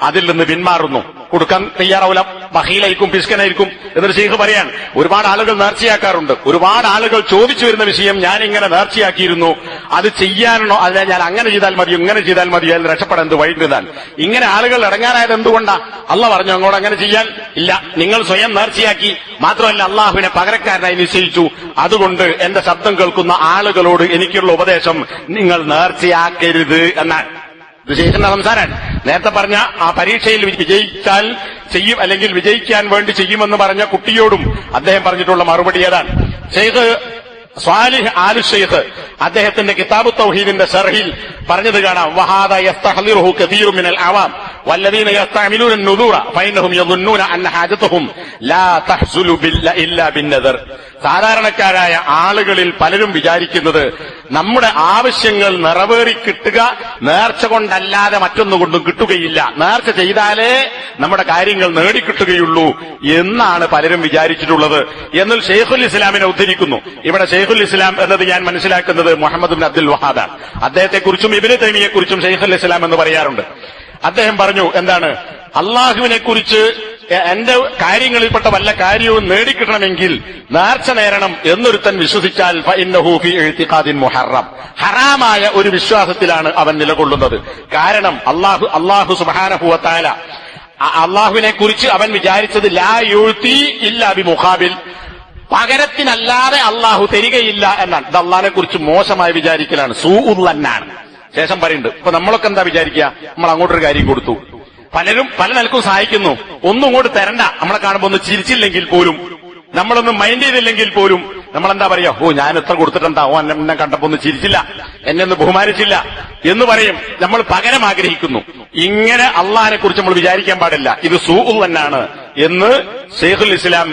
അതിൽ നിന്ന് പിന്മാറുന്നു, കൊടുക്കാൻ തയ്യാറാവില്ല, ബഹീലായിരിക്കും, പിസ്കനായിരിക്കും. എന്നൊരു ശൈഖ് പറയാൻ ഒരുപാട് ആളുകൾ നേർച്ചയാക്കാറുണ്ട്. ഒരുപാട് ആളുകൾ ചോദിച്ചു വരുന്ന വിഷയം, ഞാൻ ഇങ്ങനെ നേർച്ചയാക്കിയിരുന്നു, അത് ചെയ്യാനോ അല്ല ഞാൻ അങ്ങനെ ചെയ്താൽ മതിയോ ഇങ്ങനെ ചെയ്താൽ മതിയോ എന്ന് രക്ഷപ്പെടാൻ എന്ത് വൈകുന്നതാൽ. ഇങ്ങനെ ആളുകൾ ഇറങ്ങാനായത് എന്തുകൊണ്ടാ? അള്ളാഹ് പറഞ്ഞു അങ്ങോട്ട് അങ്ങനെ ചെയ്യാൻ ഇല്ല, നിങ്ങൾ സ്വയം നേർച്ചയാക്കി, മാത്രമല്ല അള്ളാഹുവിനെ പകരക്കാരനായി നിശ്ചയിച്ചു. അതുകൊണ്ട് എന്റെ ശബ്ദം കേൾക്കുന്ന ആളുകളോട് എനിക്കുള്ള ഉപദേശം, നിങ്ങൾ നേർച്ചയാക്കരുത് എന്നാണ്. ഇത് ശൈഖിന്റെ സംസാരമാണ്. നേരത്തെ പറഞ്ഞ ആ പരീക്ഷയിൽ വിജയിച്ചാൽ ചെയ്യും, അല്ലെങ്കിൽ വിജയിക്കാൻ വേണ്ടി ചെയ്യുമെന്ന് പറഞ്ഞ കുട്ടിയോടും അദ്ദേഹം പറഞ്ഞിട്ടുള്ള മറുപടി ഏതാണ്? ശൈഖ് സ്വാലിഹ് ആലു ശൈഖ് അദ്ദേഹത്തിന്റെ കിതാബു തൗഹീദിന്റെ ശർഹിൽ പറഞ്ഞത് കാണാം. വഹാദ യസ്തഹ്ദിറുഹു കസീറു മിനൽ അവാം വല്ലദീന യസ്തഅമിലൂന അൻ-നുദൂറ ഫഇന്നഹും യظنون അന്ന ഹാജതഹും ലാ തഹ്സുലു ഇല്ലാ ബിൻ-നദർ. സാധാരണക്കാരായ ആളുകളിൽ പലരും വിചാരിക്കുന്നത് നമ്മുടെ ആവശ്യങ്ങൾ നിറവേറി കിട്ടുക നേർച്ച കൊണ്ടല്ലാതെ മറ്റൊന്നുകൊണ്ടും കിട്ടുകയില്ല, നേർച്ച ചെയ്താലേ നമ്മുടെ കാര്യങ്ങൾ നേടിക്കിട്ടുകയുള്ളൂ എന്നാണ് പലരും വിചാരിച്ചിട്ടുള്ളത് എന്ന് ഷെയ്ഖുൽ ഇസ്ലാമിനെ ഉദ്ധരിക്കുന്നു. ഇവിടെ ഷെയ്ഖുൽ ഇസ്ലാം എന്നത് ഞാൻ മനസ്സിലാക്കുന്നത് മുഹമ്മദ് ബിൻ അബ്ദുൽ വഹാബാണ്. അദ്ദേഹത്തെക്കുറിച്ചും ഇബ്നു തൈമിയയെക്കുറിച്ചും ഷെയ്ഖുൽ ഇസ്ലാം എന്ന് പറയാറുണ്ട്. അദ്ദേഹം പറഞ്ഞു, എന്താണ്, അള്ളാഹുവിനെ കുറിച്ച് എന്റെ കാര്യങ്ങളിൽപ്പെട്ട വല്ല കാര്യവും നേടിക്കിട്ടണമെങ്കിൽ നേർച്ച നേരണം എന്നൊരുത്തൻ വിശ്വസിച്ചാൽ ഫഇന്നഹു ഫീ ഇഅ്തിഖാദിൻ മുഹറം, ഹറാമായ ഒരു വിശ്വാസത്തിലാണ് അവൻ നിലകൊള്ളുന്നത്. കാരണം അള്ളാഹു സുബ്ഹാനഹു വ തആല അള്ളാഹുവിനെ കുറിച്ച് അവൻ വിചാരിച്ചത് ലാ യുഅ്തി ഇല്ലാ ബിമുഖാബിൽ, പകരത്തിനല്ലാതെ അള്ളാഹു തരികയില്ല എന്നാണ്. ഇത് അള്ളാഹിനെ കുറിച്ച് മോശമായി വിചാരിക്കലാണ്, സൂഉല്ലന്നാണ്. ശേഷം പറയുന്നുണ്ട്, ഇപ്പൊ നമ്മളൊക്കെ എന്താ വിചാരിക്കുക, നമ്മൾ അങ്ങോട്ടൊരു കാര്യം കൊടുത്തു, പലരും പല നിലക്കും സഹായിക്കുന്നു, ഒന്നും ഇങ്ങോട്ട് തരണ്ട, നമ്മളെ കാണുമ്പോ ഒന്ന് ചിരിച്ചില്ലെങ്കിൽ പോലും, നമ്മളൊന്നും മൈൻഡ് ചെയ്തില്ലെങ്കിൽ പോലും നമ്മളെന്താ പറയാ, ഓ ഞാൻ എത്ര കൊടുത്തിട്ടെന്താ, ഓ എന്നെ കണ്ടപ്പോ ഒന്ന് ചിരിച്ചില്ല, എന്നെ ഒന്ന് ബഹുമാനിച്ചില്ല എന്ന് പറയും. നമ്മൾ പകരം ആഗ്രഹിക്കുന്നു. ഇങ്ങനെ അള്ളാഹിനെ കുറിച്ച് നമ്മൾ വിചാരിക്കാൻ പാടില്ല, ഇത് സൂഉൽ തന്നാണ് എന്ന് ഷെയ്ഖുൽ ഇസ്ലാം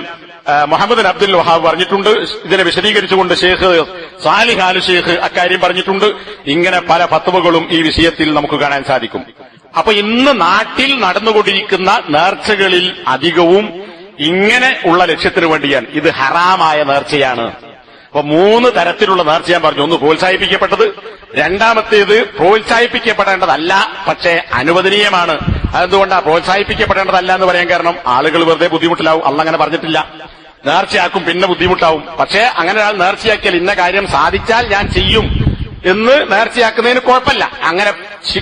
മുഹമ്മദ് ബിൻ അബ്ദുൽ വഹാബ് പറഞ്ഞിട്ടുണ്ട്. ഇതിനെ വിശദീകരിച്ചുകൊണ്ട് ഷെയ്ഖ് സാലിഹ് ആലു ഷെയ്ഖ് അക്കാര്യം പറഞ്ഞിട്ടുണ്ട്. ഇങ്ങനെ പല ഫത്വകളും ഈ വിഷയത്തിൽ നമുക്ക് കാണാൻ സാധിക്കും. അപ്പൊ ഇന്ന് നാട്ടിൽ നടന്നുകൊണ്ടിരിക്കുന്ന നേർച്ചകളിൽ അധികവും ഇങ്ങനെ ഉള്ള ലക്ഷ്യത്തിന് വേണ്ടിയാണ്. ഇത് ഹറാമായ നേർച്ചയാണ്. അപ്പൊ 3 തരത്തിലുള്ള നേർച്ച ഞാൻ പറഞ്ഞു. ഒന്ന് പ്രോത്സാഹിപ്പിക്കപ്പെട്ടത്, രണ്ടാമത്തേത് പ്രോത്സാഹിപ്പിക്കപ്പെടേണ്ടതല്ല പക്ഷേ അനുവദനീയമാണ്. അതെന്തുകൊണ്ടാ പ്രോത്സാഹിപ്പിക്കപ്പെടേണ്ടതല്ല എന്ന് പറയാൻ കാരണം, ആളുകൾ വെറുതെ ബുദ്ധിമുട്ടിലാവും, അള്ളാഹ് അങ്ങനെ പറഞ്ഞിട്ടില്ല, നേർച്ചയാക്കും പിന്നെ ബുദ്ധിമുട്ടാവും. പക്ഷേ അങ്ങനെ ഒരാൾ നേർച്ചയാക്കിയാൽ ഇന്ന കാര്യം സാധിച്ചാൽ ഞാൻ ചെയ്യും എന്ന് നേർച്ചയാക്കുന്നതിന് കുഴപ്പമില്ല. അങ്ങനെ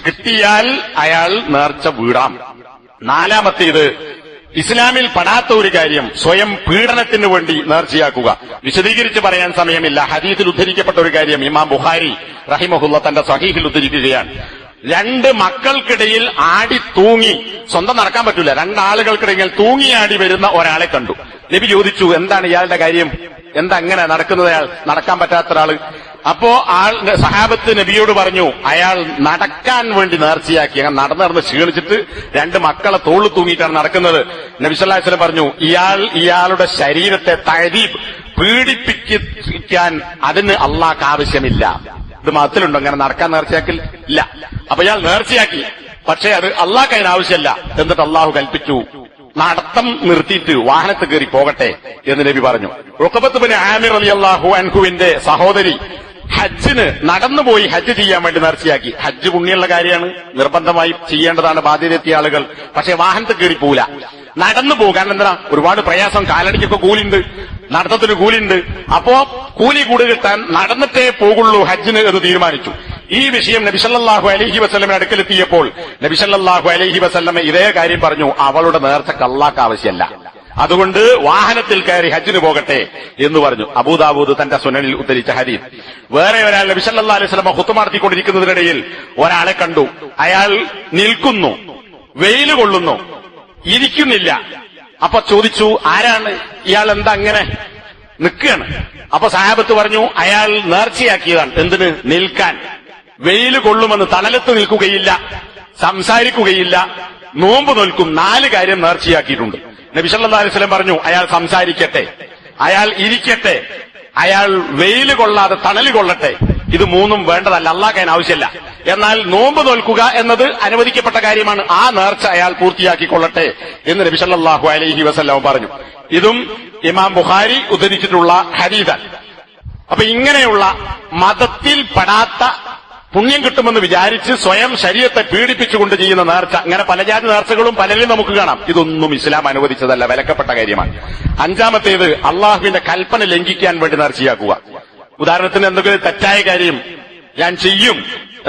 കിട്ടിയാൽ അയാൾ നേർച്ച വീടാം. നാലാമത്തേത്, ഇസ്ലാമിൽ പെടാത്ത ഒരു കാര്യം, സ്വയം പീഡനത്തിന് വേണ്ടി നേർച്ചയാക്കുക. വിശദീകരിച്ച് പറയാൻ സമയമില്ല. ഹദീസിൽ ഉദ്ധരിക്കപ്പെട്ട ഒരു കാര്യം ഇമാം ബുഖാരി റഹിമഹുള്ള തന്റെ സഹീഹിൽ ഉദ്ധരിക്കുകയാണ്. 2 മക്കൾക്കിടയിൽ ആടി തൂങ്ങി, സ്വന്തം നടക്കാൻ പറ്റൂല, 2 ആളുകൾക്കിടയിൽ തൂങ്ങിയാടി വരുന്ന ഒരാളെ കണ്ടു. നബി ചോദിച്ചു, എന്താണ് ഇയാളുടെ കാര്യം, എന്താ അങ്ങനെ നടക്കുന്നത്, അയാൾ നടക്കാൻ പറ്റാത്ത ഒരാള്? അപ്പോ സഹാബത്ത് നബിയോട് പറഞ്ഞു, അയാൾ നടക്കാൻ വേണ്ടി നേർച്ചയാക്കി, അങ്ങനെ നടന്ന് ക്ഷീണിച്ചിട്ട് 2 മക്കളെ തോളിൽ തൂങ്ങിയിട്ടാണ് നടക്കുന്നത്. നബി സല്ലല്ലാഹു അലൈഹി വസല്ലം പറഞ്ഞു, ഇയാളുടെ ശരീരത്തെ തഅദീബ് പീഡിപ്പിക്കാൻ അതിന് അള്ളാഹ്ക്ക് ആവശ്യമില്ല. ഇത് മതത്തിലുണ്ടോ അങ്ങനെ നടക്കാൻ നേർച്ചയാക്കൽ? ഇല്ല. അപ്പൊ ഇയാൾ നേർച്ചയാക്കി, പക്ഷേ അത് അള്ളാഹ്ക്ക് അതിന് ആവശ്യമല്ല. എന്നിട്ട് അള്ളാഹു കൽപ്പിച്ചു, നടത്തം നിർത്തിയിട്ട് വാഹനത്ത് കയറി പോകട്ടെ എന്ന് നബി പറഞ്ഞു. ഉഖബത്ത് ബിൻ ആമിർ റളിയല്ലാഹു അൻഹുവിന്റെ സഹോദരി ഹജ്ജിന് നടന്നുപോയി ഹജ്ജ് ചെയ്യാൻ വേണ്ടി നേർച്ചയാക്കി. ഹജ്ജ് പുണ്യമുള്ള കാര്യമാണ്, നിർബന്ധമായി ചെയ്യേണ്ടതാണ് ബാധ്യതയെത്തിയ ആളുകൾ. പക്ഷെ വാഹനത്തിൽ കയറി പോവില്ല, നടന്നു പോകാൻ എന്താ ഒരുപാട് പ്രയാസം, കാലടിക്കൊക്കെ കൂലിയുണ്ട്, നടത്തത്തിന് കൂലിയുണ്ട്. അപ്പോ കൂലി കൂടി കിട്ടാൻ നടന്നിട്ടേ പോകുള്ളൂ ഹജ്ജിന് എന്ന് തീരുമാനിച്ചു. ഈ വിഷയം നബി സല്ലല്ലാഹു അലൈഹി വസല്ലമയുടെ അടുക്കലെത്തിയപ്പോൾ നബി സല്ലല്ലാഹു അലൈഹി വസല്ലമ ഇതേ കാര്യം പറഞ്ഞു, അവളുടെ നേർച്ചക്ക് അള്ളാഹ്ക്ക് ആവശ്യമല്ല, അതുകൊണ്ട് വാഹനത്തിൽ കയറി ഹജ്ജിന് പോകട്ടെ എന്ന് പറഞ്ഞു. അബൂദാവൂദ് തന്റെ സുനനിൽ ഉദ്ധരിച്ച ഹദീസ്. വേറെ ഒരാൾ നബി സല്ലല്ലാഹു അലൈഹി വസല്ലമ ഖുത്ബ നടത്തിക്കൊണ്ടിരിക്കുന്നതിനിടയിൽ ഒരാളെ കണ്ടു. അയാൾ നിൽക്കുന്നു, വെയിൽ കൊള്ളുന്നു, ഇരിക്കുന്നില്ല. അപ്പൊ ചോദിച്ചു, ആരാണ് ഇയാൾ, എന്താ അങ്ങനെ നിൽക്കുകയാണ്? അപ്പൊ സഹാബത്ത് പറഞ്ഞു, അയാൾ നേർച്ചയാക്കിയതാണ്. എന്തിന്? നിൽക്കാൻ. വെയിൽ കൊള്ളുമെന്ന്, തണലത്ത് നിൽക്കുകയില്ല, സംസാരിക്കുകയില്ല, നോമ്പ് നോൽക്കും, 4 കാര്യം നേർച്ചയാക്കിയിട്ടുണ്ട്. നബി സല്ലല്ലാഹു അലൈഹി വസല്ലം പറഞ്ഞു, അയാൾ സംസാരിക്കട്ടെ, അയാൾ ഇരിക്കട്ടെ, അയാൾ വെയിൽ കൊള്ളാതെ തണല് കൊള്ളട്ടെ. ഇത് 3ഉം വേണ്ടതല്ല, അള്ളാഹ്ക്ക് അതിന് ആവശ്യമല്ല. എന്നാൽ നോമ്പ് നോൽക്കുക എന്നത് അനുവദിക്കപ്പെട്ട കാര്യമാണ്. ആ നേർച്ച അയാൾ പൂർത്തിയാക്കിക്കൊള്ളട്ടെ എന്ന് നബി സല്ലല്ലാഹു അലൈഹി വസല്ലം പറഞ്ഞു. ഇതും ഇമാം ബുഖാരി ഉദ്ധരിച്ചിട്ടുള്ള ഹദീസാണ്. അപ്പൊ ഇങ്ങനെയുള്ള മതത്തിൽ പെടാത്ത പുണ്യം കിട്ടുമെന്ന് വിചാരിച്ച് സ്വയം ശരീരത്തെ പീഡിപ്പിച്ചുകൊണ്ട് ചെയ്യുന്ന നേർച്ച, അങ്ങനെ പല ജാതി നേർച്ചകളും പലരിലും നമുക്ക് കാണാം. ഇതൊന്നും ഇസ്ലാം അനുവദിച്ചതല്ല, വിലക്കപ്പെട്ട കാര്യമാണ്. അഞ്ചാമത്തേത് അള്ളാഹുവിന്റെ കൽപ്പന ലംഘിക്കാൻ വേണ്ടി നേർച്ചയാക്കുക. ഉദാഹരണത്തിന് എന്തെങ്കിലും തെറ്റായ കാര്യം ഞാൻ ചെയ്യും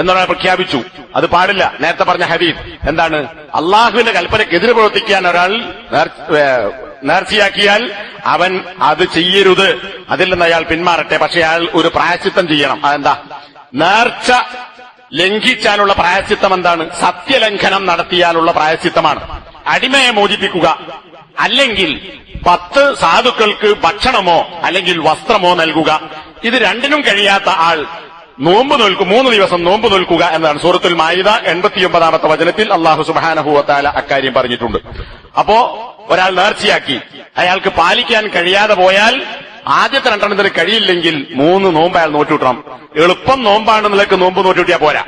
എന്നൊരാൾ പ്രഖ്യാപിച്ചു, അത് പാടില്ല. നേരത്തെ പറഞ്ഞ ഹദീസ് എന്താണ്? അള്ളാഹുവിന്റെ കൽപ്പനയ്ക്കെതിരെ പ്രവർത്തിക്കാൻ ഒരാൾ നേർച്ചയാക്കിയാൽ അവൻ അത് ചെയ്യരുത്, അതിൽ നിന്ന് അയാൾ പിന്മാറട്ടെ. പക്ഷെ അയാൾ ഒരു പ്രായശ്ചിത്തം ചെയ്യണം. അതെന്താ? നേർച്ച ലംഘിച്ചാലുള്ള പ്രായശ്ചിത്തം എന്താണ്? സത്യലംഘനം നടത്തിയാലുള്ള പ്രായശ്ചിത്തമാണ്. അടിമയെ മോചിപ്പിക്കുക, അല്ലെങ്കിൽ 10 സാധുക്കൾക്ക് ഭക്ഷണമോ അല്ലെങ്കിൽ വസ്ത്രമോ നൽകുക. ഇത് രണ്ടിനും കഴിയാത്ത ആൾ നോമ്പ് നോൽക്കും, 3 ദിവസം നോമ്പ് നോൽക്കുക എന്നതാണ്. സൂറത്തുൽ മാഇദ 89-ാമത്തെ വചനത്തിൽ അല്ലാഹു സുബ്ഹാനഹു വ തആല അക്കാര്യം പറഞ്ഞിട്ടുണ്ട്. അപ്പോ ഒരാൾ നേർച്ചയാക്കി, അയാൾക്ക് പാലിക്കാൻ കഴിയാതെ പോയാൽ ആദ്യത്തെ 2 കഴിയില്ലെങ്കിൽ 3 നോമ്പ് അയാൾ നോറ്റുവിട്ടണം. എളുപ്പം നോമ്പാണെന്നുള്ളക്ക് നോമ്പ് നോറ്റുവിട്ടിയാൽ പോരാ.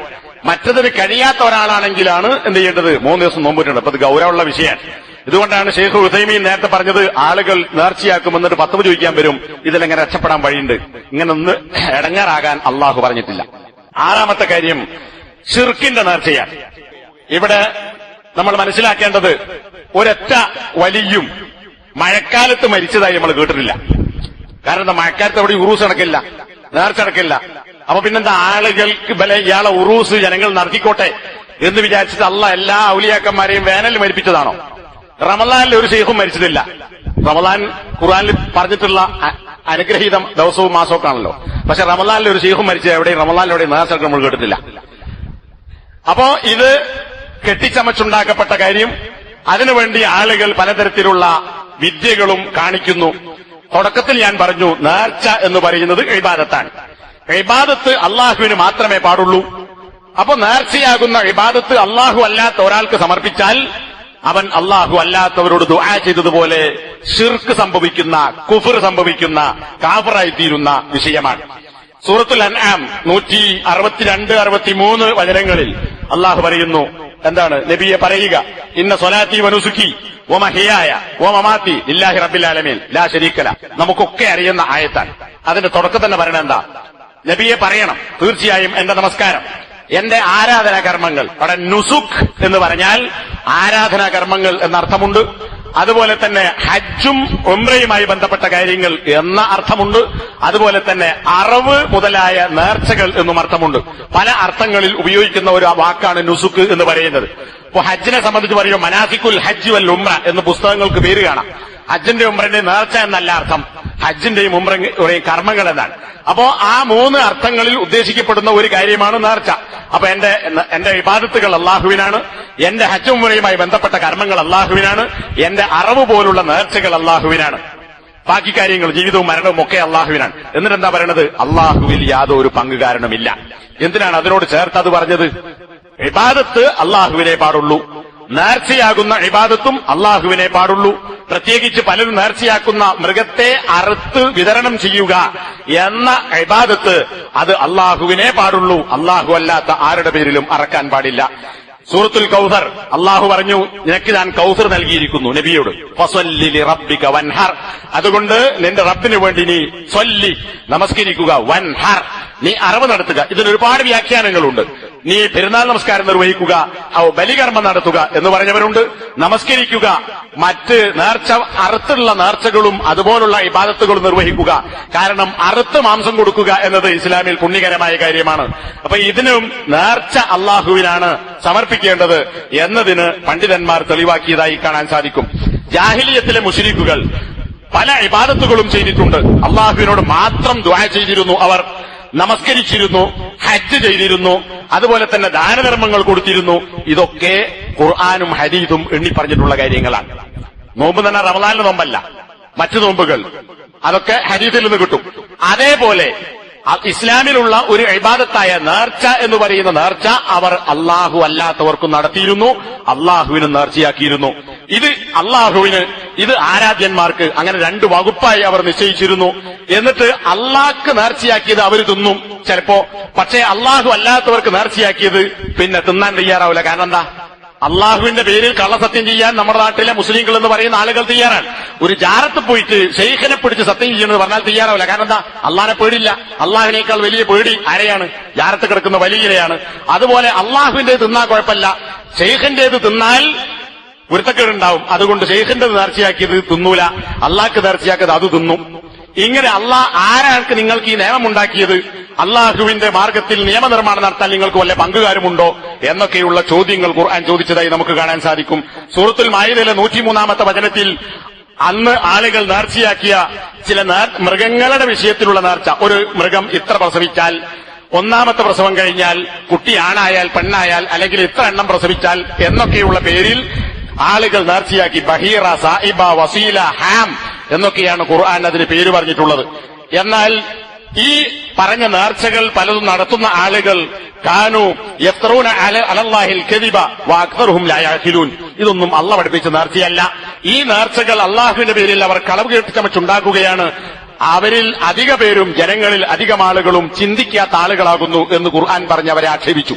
മറ്റതിന് കഴിയാത്ത ഒരാളാണെങ്കിലാണ് എന്ത് ചെയ്യേണ്ടത്? 3 ദിവസം നോമ്പിട്ടുണ്ട്. അപ്പൊ അത് ഗൗരവമുള്ള വിഷയമാണ്. ഇതുകൊണ്ടാണ് ഷെയ്ഖ് ഉസൈമീൻ നേരത്തെ പറഞ്ഞത്, ആളുകൾ നേർച്ചയാക്കും എന്നിട്ട് ഫത്വ ചോദിക്കാൻ വരും, ഇതിലെങ്ങനെ രക്ഷപ്പെടാൻ വഴിയുണ്ട്. ഇങ്ങനെ ഒന്ന് ഇടങ്ങാറാകാൻ അള്ളാഹു പറഞ്ഞിട്ടില്ല. 6ാമത്തെ കാര്യം ശിർക്കിന്റെ നേർച്ചയാണ്. ഇവിടെ നമ്മൾ മനസ്സിലാക്കേണ്ടത്, ഒരൊറ്റ വലിയും മഴക്കാലത്ത് മരിച്ചതായി നമ്മൾ കേട്ടിട്ടില്ല. കാരണം എന്താ? മഴക്കാലത്ത് അവിടെ ഉറൂസ് നടക്കില്ല, നേർച്ച നടക്കില്ല. അപ്പൊ പിന്നെന്താ? ആളുകൾക്ക് ഇയാളെ ഉറൂസ് ജനങ്ങൾ നടത്തിക്കോട്ടെ എന്ന് വിചാരിച്ചിട്ട് അള്ളാഹ് എല്ലാ ഔലിയാക്കന്മാരെയും വേനലിൽ മരിപ്പിച്ചതാണോ? റമളാനിൽ ഒരു ശൈഖും മരിച്ചിട്ടില്ല. റമളാൻ ഖുർആനിൽ പറഞ്ഞിട്ടുള്ള അനുഗ്രഹീത ദിവസവും മാസമൊക്കെ ആണല്ലോ. പക്ഷെ റമളാനിൽ ഒരു ശൈഖും മരിച്ചത് എവിടെയും റമളാനിൽ എവിടെയും നേർച്ച നമ്മൾ കേട്ടിട്ടില്ല. അപ്പോ ഇത് കെട്ടിച്ചമച്ചുണ്ടാക്കപ്പെട്ട കാര്യം. അതിനുവേണ്ടി ആളുകൾ പലതരത്തിലുള്ള വിദ്യകളും കാണിക്കുന്നു. തുടക്കത്തിൽ ഞാൻ പറഞ്ഞു, നേർച്ച എന്ന് പറയുന്നത് ഇബാദത്താണ്. ഇബാദത്ത് അള്ളാഹുവിന് മാത്രമേ പാടുള്ളൂ. അപ്പൊ നേർച്ചയാകുന്ന ഇബാദത്ത് അള്ളാഹു അല്ലാത്ത ഒരാൾക്ക് സമർപ്പിച്ചാൽ അവൻ അള്ളാഹു അല്ലാത്തവരോട് ദുആ ചെയ്തതുപോലെ ശിർക്ക് സംഭവിക്കുന്ന, കുഫർ സംഭവിക്കുന്ന, കാഫറായിത്തീരുന്ന വിഷയമാണ്. സൂറത്തുൽ അൻആം 162-63 വചനങ്ങളിൽ അള്ളാഹു പറയുന്നു, എന്താണ്? നബിയെ പറയുക, ഇന്ന സ്വലാത്തി വനുസുക്കി വമഹിയായ വമമാത്തി ലില്ലാഹി റബ്ബിൽ ആലമീൻ ലാ ശരീക ലഹ്. നമുക്കൊക്കെ അറിയുന്ന ആയത്താണ്. അതിന്റെ തുടക്കം തന്നെ പറയണ എന്താ? നബിയെ പറയണം, തീർച്ചയായും എന്റെ നമസ്കാരം, എന്റെ ആരാധനാ കർമ്മങ്ങൾ. അവിടെ നുസുഖ് എന്ന് പറഞ്ഞാൽ ആരാധനാ കർമ്മങ്ങൾ എന്നർത്ഥമുണ്ട്. അതുപോലെ തന്നെ ഹജ്ജും ഉംറയുമായി ബന്ധപ്പെട്ട കാര്യങ്ങൾ എന്ന അർത്ഥമുണ്ട്. അതുപോലെ തന്നെ അറവ് മുതലായ നേർച്ചകൾ എന്നും അർത്ഥമുണ്ട്. പല അർത്ഥങ്ങളിൽ ഉപയോഗിക്കുന്ന ഒരു വാക്കാണ് നുസുക്ക് എന്ന് പറയുന്നത്. ഇപ്പൊ ഹജ്ജിനെ സംബന്ധിച്ച് പറയുമ്പോൾ മനാസിക്കുൽ ഹജ്ജ് വൽ ഉംറ എന്ന് പുസ്തകങ്ങൾക്ക് പേര് കാണാം. ഹജ്ജിന്റെ ഉംറന്റെ നേർച്ച എന്നല്ല അർത്ഥം, ഹജ്ജിന്റെയും ഉംറയുടെയും കർമ്മങ്ങൾ എന്നാണ്. അപ്പോ ആ 3 അർത്ഥങ്ങളിൽ ഉദ്ദേശിക്കപ്പെടുന്ന ഒരു കാര്യമാണ് നേർച്ച. അപ്പൊ എന്റെ ഇബാദത്തുകൾ അള്ളാഹുവിനാണ്, എന്റെ ഹജ്ജ് ഉംറയുമായി ബന്ധപ്പെട്ട കർമ്മങ്ങൾ അള്ളാഹുവിനാണ്, എന്റെ അറവ് പോലുള്ള നേർച്ചകൾ അള്ളാഹുവിനാണ്, ബാക്കി കാര്യങ്ങൾ ജീവിതവും മരണവും ഒക്കെ അള്ളാഹുവിനാണ്. എന്നിട്ട് എന്താ പറയണത്? അള്ളാഹുവിൽ യാതൊരു പങ്കുകാരനുമില്ല. എന്തിനാണ് അതിനോട് ചേർത്ത് അത് പറഞ്ഞത്? ഇബാദത്ത് അള്ളാഹുവിനെ പാടുള്ളൂ, നേർച്ചയാകുന്ന ഇബാദത്തും അള്ളാഹുവിനെ പാടുള്ളൂ. പ്രത്യേകിച്ച് പലരും നേർച്ചയാക്കുന്ന മൃഗത്തെ അറുത്ത് വിതരണം ചെയ്യുക എന്ന ഇബാദത്ത് അത് അള്ളാഹുവിനെ പാടുള്ളൂ, അള്ളാഹു അല്ലാത്ത ആരുടെ പേരിലും അറക്കാൻ പാടില്ല. സൂറത്തുൽ കൗസർ അള്ളാഹു പറഞ്ഞു, നിനക്ക് ഞാൻ കൗസർ നൽകിയിരിക്കുന്നു നബിയോട്. ഫസല്ലി ലിറബ്ബിക വൻഹർ, അതുകൊണ്ട് നിന്റെ റബ്ബിന് വേണ്ടി നീ സ്വല്ലി, നമസ്കരിക്കുക, വൻഹർ, നീ അറവ് നടത്തുക. ഇതിന് ഒരുപാട് വ്യാഖ്യാനങ്ങളുണ്ട്. നീ പെരുന്നാൾ നമസ്കാരം നിർവഹിക്കുക, ബലികർമ്മം നടത്തുക എന്ന് പറഞ്ഞവരുണ്ട്. നമസ്കരിക്കുക, മറ്റ് നേർച്ച അറുത്തുള്ള നേർച്ചകളും അതുപോലുള്ള ഇബാദത്തുകളും നിർവഹിക്കുക. കാരണം അറുത്ത് മാംസം കൊടുക്കുക എന്നത് ഇസ്ലാമിൽ പുണ്യകരമായ കാര്യമാണ്. അപ്പൊ ഇതിനും നേർച്ച അള്ളാഹുവിനാണ് സമർപ്പിക്കേണ്ടത് എന്നതിന് പണ്ഡിതന്മാർ തെളിവാക്കിയതായി കാണാൻ സാധിക്കും. ജാഹിലിയത്തിലെ മുശ്രിക്കുകൾ പല ഇബാദത്തുകളും ചെയ്തിട്ടുണ്ട്. അള്ളാഹുവിനോട് മാത്രം ദുആ ചെയ്തിരുന്നു, അവർ നമസ്കരിച്ചിരുന്നു, ഹജ്ജ് ചെയ്തിരുന്നു, അതുപോലെ തന്നെ ദാനധർമ്മങ്ങൾ കൊടുത്തിരുന്നു. ഇതൊക്കെ ഖുർആനും ഹദീസും എണ്ണി പറഞ്ഞിട്ടുള്ള കാര്യങ്ങളാണ്. നോമ്പ് തന്നെ റമളാനിലെ നോമ്പല്ല, മറ്റു നോമ്പുകൾ അതൊക്കെ ഹദീസിൽ നിന്ന് കിട്ടും. അതേപോലെ ഇസ്ലാമിലുള്ള ഒരു ഇബാദത്തായ നേർച്ച എന്ന് പറയുന്ന നേർച്ച അവർ അള്ളാഹു അല്ലാത്തവർക്കും നടത്തിയിരുന്നു, അള്ളാഹുവിനും നേർച്ചയാക്കിയിരുന്നു. ഇത് അള്ളാഹുവിന്, ഇത് ആരാധ്യന്മാർക്ക്, അങ്ങനെ 2 വകുപ്പായി അവർ നിശ്ചയിച്ചിരുന്നു. എന്നിട്ട് അള്ളാഹ്ക്ക് നേർച്ചയാക്കിയത് അവർ തിന്നും ചിലപ്പോ, പക്ഷേ അള്ളാഹു അല്ലാത്തവർക്ക് നേർച്ചയാക്കിയത് പിന്നെ തിന്നാൻ തയ്യാറാവില്ല. കാരണം എന്താ? അള്ളാഹുവിന്റെ പേരിൽ കള്ളസത്യം ചെയ്യാൻ നമ്മുടെ നാട്ടിലെ മുസ്ലിങ്ങൾ എന്ന് പറയുന്ന ആളുകൾ തയ്യാറാണ്. ഒരു ജാറത്ത് പോയിട്ട് ശൈഖിനെ പിടിച്ച് സത്യം ചെയ്യണമെന്ന് പറഞ്ഞാൽ തയ്യാറാവില്ല. കാരണം എന്താ? അള്ളാഹിനെ പേടില്ല. അള്ളാഹിനേക്കാൾ വലിയ പേടി ആരെയാണ്? ജാറത്ത് കിടക്കുന്ന വലിയനെയാണ്. അതുപോലെ അള്ളാഹുവിന്റെ തിന്നാൽ കുഴപ്പമില്ല, ശൈഖിന്റേത് തിന്നാൽ വൃത്തക്കേടുണ്ടാവും. അതുകൊണ്ട് ശൈഖിന്റെ നേർച്ചയാക്കിയത് തിന്നൂല, അള്ളാഹ്ക്ക് നേർച്ചയാക്കിയത് അത് തിന്നും. ഇങ്ങനെ ആരാൾക്ക് നിങ്ങൾക്ക് ഈ നിയമം ഉണ്ടാക്കിയത്? അള്ളാഹുവിന്റെ മാർഗത്തിൽ നിയമനിർമ്മാണം നടത്താൻ നിങ്ങൾക്ക് വല്ല പങ്കുകാരുമുണ്ടോ എന്നൊക്കെയുള്ള ചോദ്യങ്ങൾ ഖുർആൻ ചോദിച്ചതായി നമുക്ക് കാണാൻ സാധിക്കും. സൂറത്തുൽ മാഇദയിലെ 103-ാമത്തെ വചനത്തിൽ അന്ന് ആളുകൾ നേർച്ചയാക്കിയ ചില മൃഗങ്ങളുടെ വിഷയത്തിലുള്ള നേർച്ച, ഒരു മൃഗം ഇത്ര പ്രസവിച്ചാൽ, ഒന്നാമത്തെ പ്രസവം കഴിഞ്ഞാൽ, കുട്ടി ആണായാൽ പെണ്ണായാൽ, അല്ലെങ്കിൽ ഇത്ര എണ്ണം പ്രസവിച്ചാൽ എന്നൊക്കെയുള്ള പേരിൽ ആളുകൾ നേർച്ചയാക്കി. ബഹീറ, സായിബ, വസീല, ഹാം എന്നൊക്കെയാണ് ഖുർആൻ അതിന് പേര് പറഞ്ഞിട്ടുള്ളത്. എന്നാൽ ഈ പറഞ്ഞ നേർച്ചകൾ പലതും നടത്തുന്ന ആളുകൾ കാനു യഫ്തറൂന അലല്ലാഹിൽ കദിബ വഅക്തറുഹും ലാ യഅഖിലൂൻ. ഇതൊന്നും അല്ലാഹു പഠിപ്പിച്ച നേർച്ചയല്ല. ഈ നേർച്ചകൾ അള്ളാഹുവിന്റെ പേരിൽ അവർ കളവ് കേട്ടിച്ചമച്ചുണ്ടാക്കുകയാണ്. അവരിൽ അധിക പേരും, ജനങ്ങളിൽ അധികം ആളുകളും ചിന്തിക്കാത്ത ആളുകളാകുന്നു എന്ന് ഖുർആൻ പറഞ്ഞ് അവരെ ആക്ഷേപിച്ചു.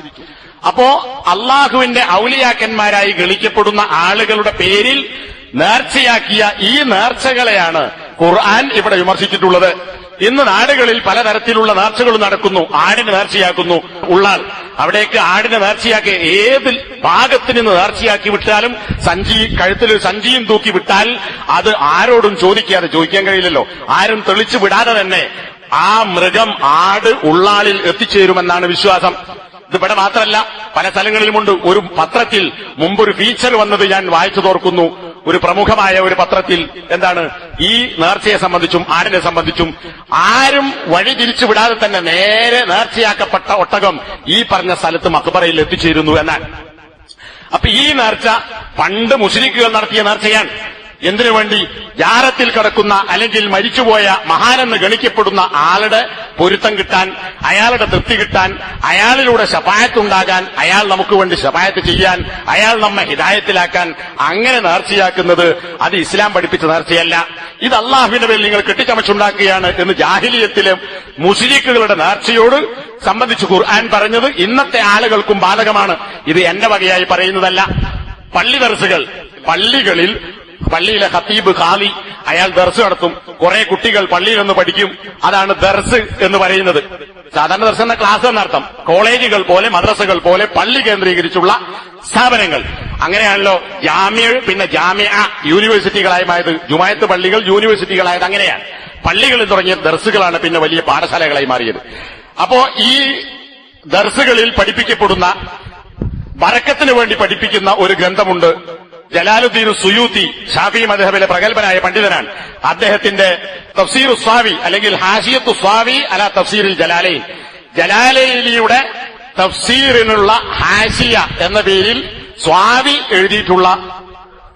അപ്പോ അള്ളാഹുവിന്റെ ഔലിയാക്കന്മാരായി ഗണിക്കപ്പെടുന്ന ആളുകളുടെ പേരിൽ നേർച്ചയാക്കിയ ഈ നേർച്ചകളെയാണ് ഖുർആൻ ഇവിടെ വിമർശിച്ചിട്ടുള്ളത്. ഇന്ന് നാടുകളിൽ പലതരത്തിലുള്ള നേർച്ചകൾ നടക്കുന്നു. ആടിന് നേർച്ചയാക്കുന്നു ഉള്ളാൾ, അവിടേക്ക് ആടിനെ നേർച്ചയാക്കി ഏത് ഭാഗത്ത് നിന്ന് നേർച്ചയാക്കി വിട്ടാലും കഴുത്തിൽ സഞ്ചിയും തൂക്കി വിട്ടാൽ അത് ആരോടും ചോദിക്കാൻ കഴിയില്ലല്ലോ. ആരും തെളിച്ചു വിടാതെ തന്നെ ആ മൃഗം ആട് ഉള്ളാളിൽ എത്തിച്ചേരുമെന്നാണ് വിശ്വാസം. ഇതിവിടെ മാത്രമല്ല, പല സ്ഥലങ്ങളിലുമുണ്ട്. ഒരു പത്രത്തിൽ മുമ്പൊരു ഫീച്ചർ വന്നത് ഞാൻ വായിച്ചു തോർക്കുന്നു. ഒരു പ്രമുഖമായ ഒരു പത്രത്തിൽ എന്താണ് ഈ നേർച്ചയെ സംബന്ധിച്ചും ആടിനെ സംബന്ധിച്ചും ആരും വഴി തിരിച്ചു വിടാതെ തന്നെ നേരെ നേർച്ചയാക്കപ്പെട്ട ഒട്ടകം ഈ പറഞ്ഞ സ്ഥലത്ത് മക്ബറയിൽ എത്തിച്ചേരുന്നു എന്നാണ്. അപ്പൊ ഈ നേർച്ച പണ്ട് മുശ്രിക്കുകൾ നടത്തിയ നേർച്ചയാണ്. എന്തിനു വേണ്ടി? ജാറത്തിൽ കിടക്കുന്ന അല്ലെങ്കിൽ മരിച്ചുപോയ മഹാനെന്ന് ഗണിക്കപ്പെടുന്ന ആളുടെ പൊരുത്തം കിട്ടാൻ, അയാളുടെ തൃപ്തി കിട്ടാൻ, അയാളിലൂടെ ശഫായത്തുണ്ടാകാൻ, അയാൾ നമുക്ക് വേണ്ടി ശഫായത്ത് ചെയ്യാൻ, അയാൾ നമ്മെ ഹിദായത്തിലാക്കാൻ, അങ്ങനെ നേർച്ചയാക്കുന്നത് അത് ഇസ്ലാം പഠിപ്പിച്ച നേർച്ചയല്ല. ഇത് അള്ളാഹുവിന്റെ പേരിൽ നിങ്ങൾ കെട്ടിച്ചമച്ചുണ്ടാക്കുകയാണ് എന്ന് ജാഹിലിയത്തിലെ മുശ്രിക്കുകളുടെ നേർച്ചയോട് സംബന്ധിച്ച് ഖുർആൻ പറഞ്ഞത് ഇന്നത്തെ ആളുകൾക്കും ബാധകമാണ്. ഇത് എന്റെ വകയായി പറയുന്നതല്ല. പള്ളി ദർസുകൾ, പള്ളിയിലെ ഖത്തീബ്, ഖാദി, അയാൾ ദർസ് നടത്തും. കുറെ കുട്ടികൾ പള്ളിയിൽ നിന്ന് പഠിക്കും. അതാണ് ദർസ് എന്ന് പറയുന്നത്. സാധാരണ ദർസ് എന്ന ക്ലാസ് എന്നർത്ഥം. കോളേജുകൾ പോലെ, മദ്രസകൾ പോലെ പള്ളി കേന്ദ്രീകരിച്ചുള്ള സ്ഥാപനങ്ങൾ. അങ്ങനെയാണല്ലോ ജാമ്യ, പിന്നെ ജാമ്യ യൂണിവേഴ്സിറ്റികളായി മാറിയത്. ജുമായത്ത് പള്ളികൾ യൂണിവേഴ്സിറ്റികളായത് അങ്ങനെയാണ്. പള്ളികളിൽ തുടങ്ങിയ ദർസുകളാണ് പിന്നെ വലിയ പാഠശാലകളായി മാറിയത്. അപ്പോ ഈ ദർസുകളിൽ പഠിപ്പിക്കപ്പെടുന്ന, ബറക്കത്തിന് വേണ്ടി പഠിപ്പിക്കുന്ന ഒരു ഗ്രന്ഥമുണ്ട്. ജലാലുദ്ദീൻ സുയൂത്തി ഷാഫി മദ്ഹബിലെ പ്രഗത്ഭനായ പണ്ഡിതനാണ്. അദ്ദേഹത്തിന്റെ തഫ്സീർ സ്വാവി അല്ലെങ്കിൽ ഹാഷിയത്തു സ്വാവി അല തഫ്സീറിൽ ജലാലൈൻ, ജലാലൈലിയുടെ തഫ്സീറിനുള്ള ഹാഷിയ എന്ന പേരിൽ സ്വാവി എഴുതിയിട്ടുള്ള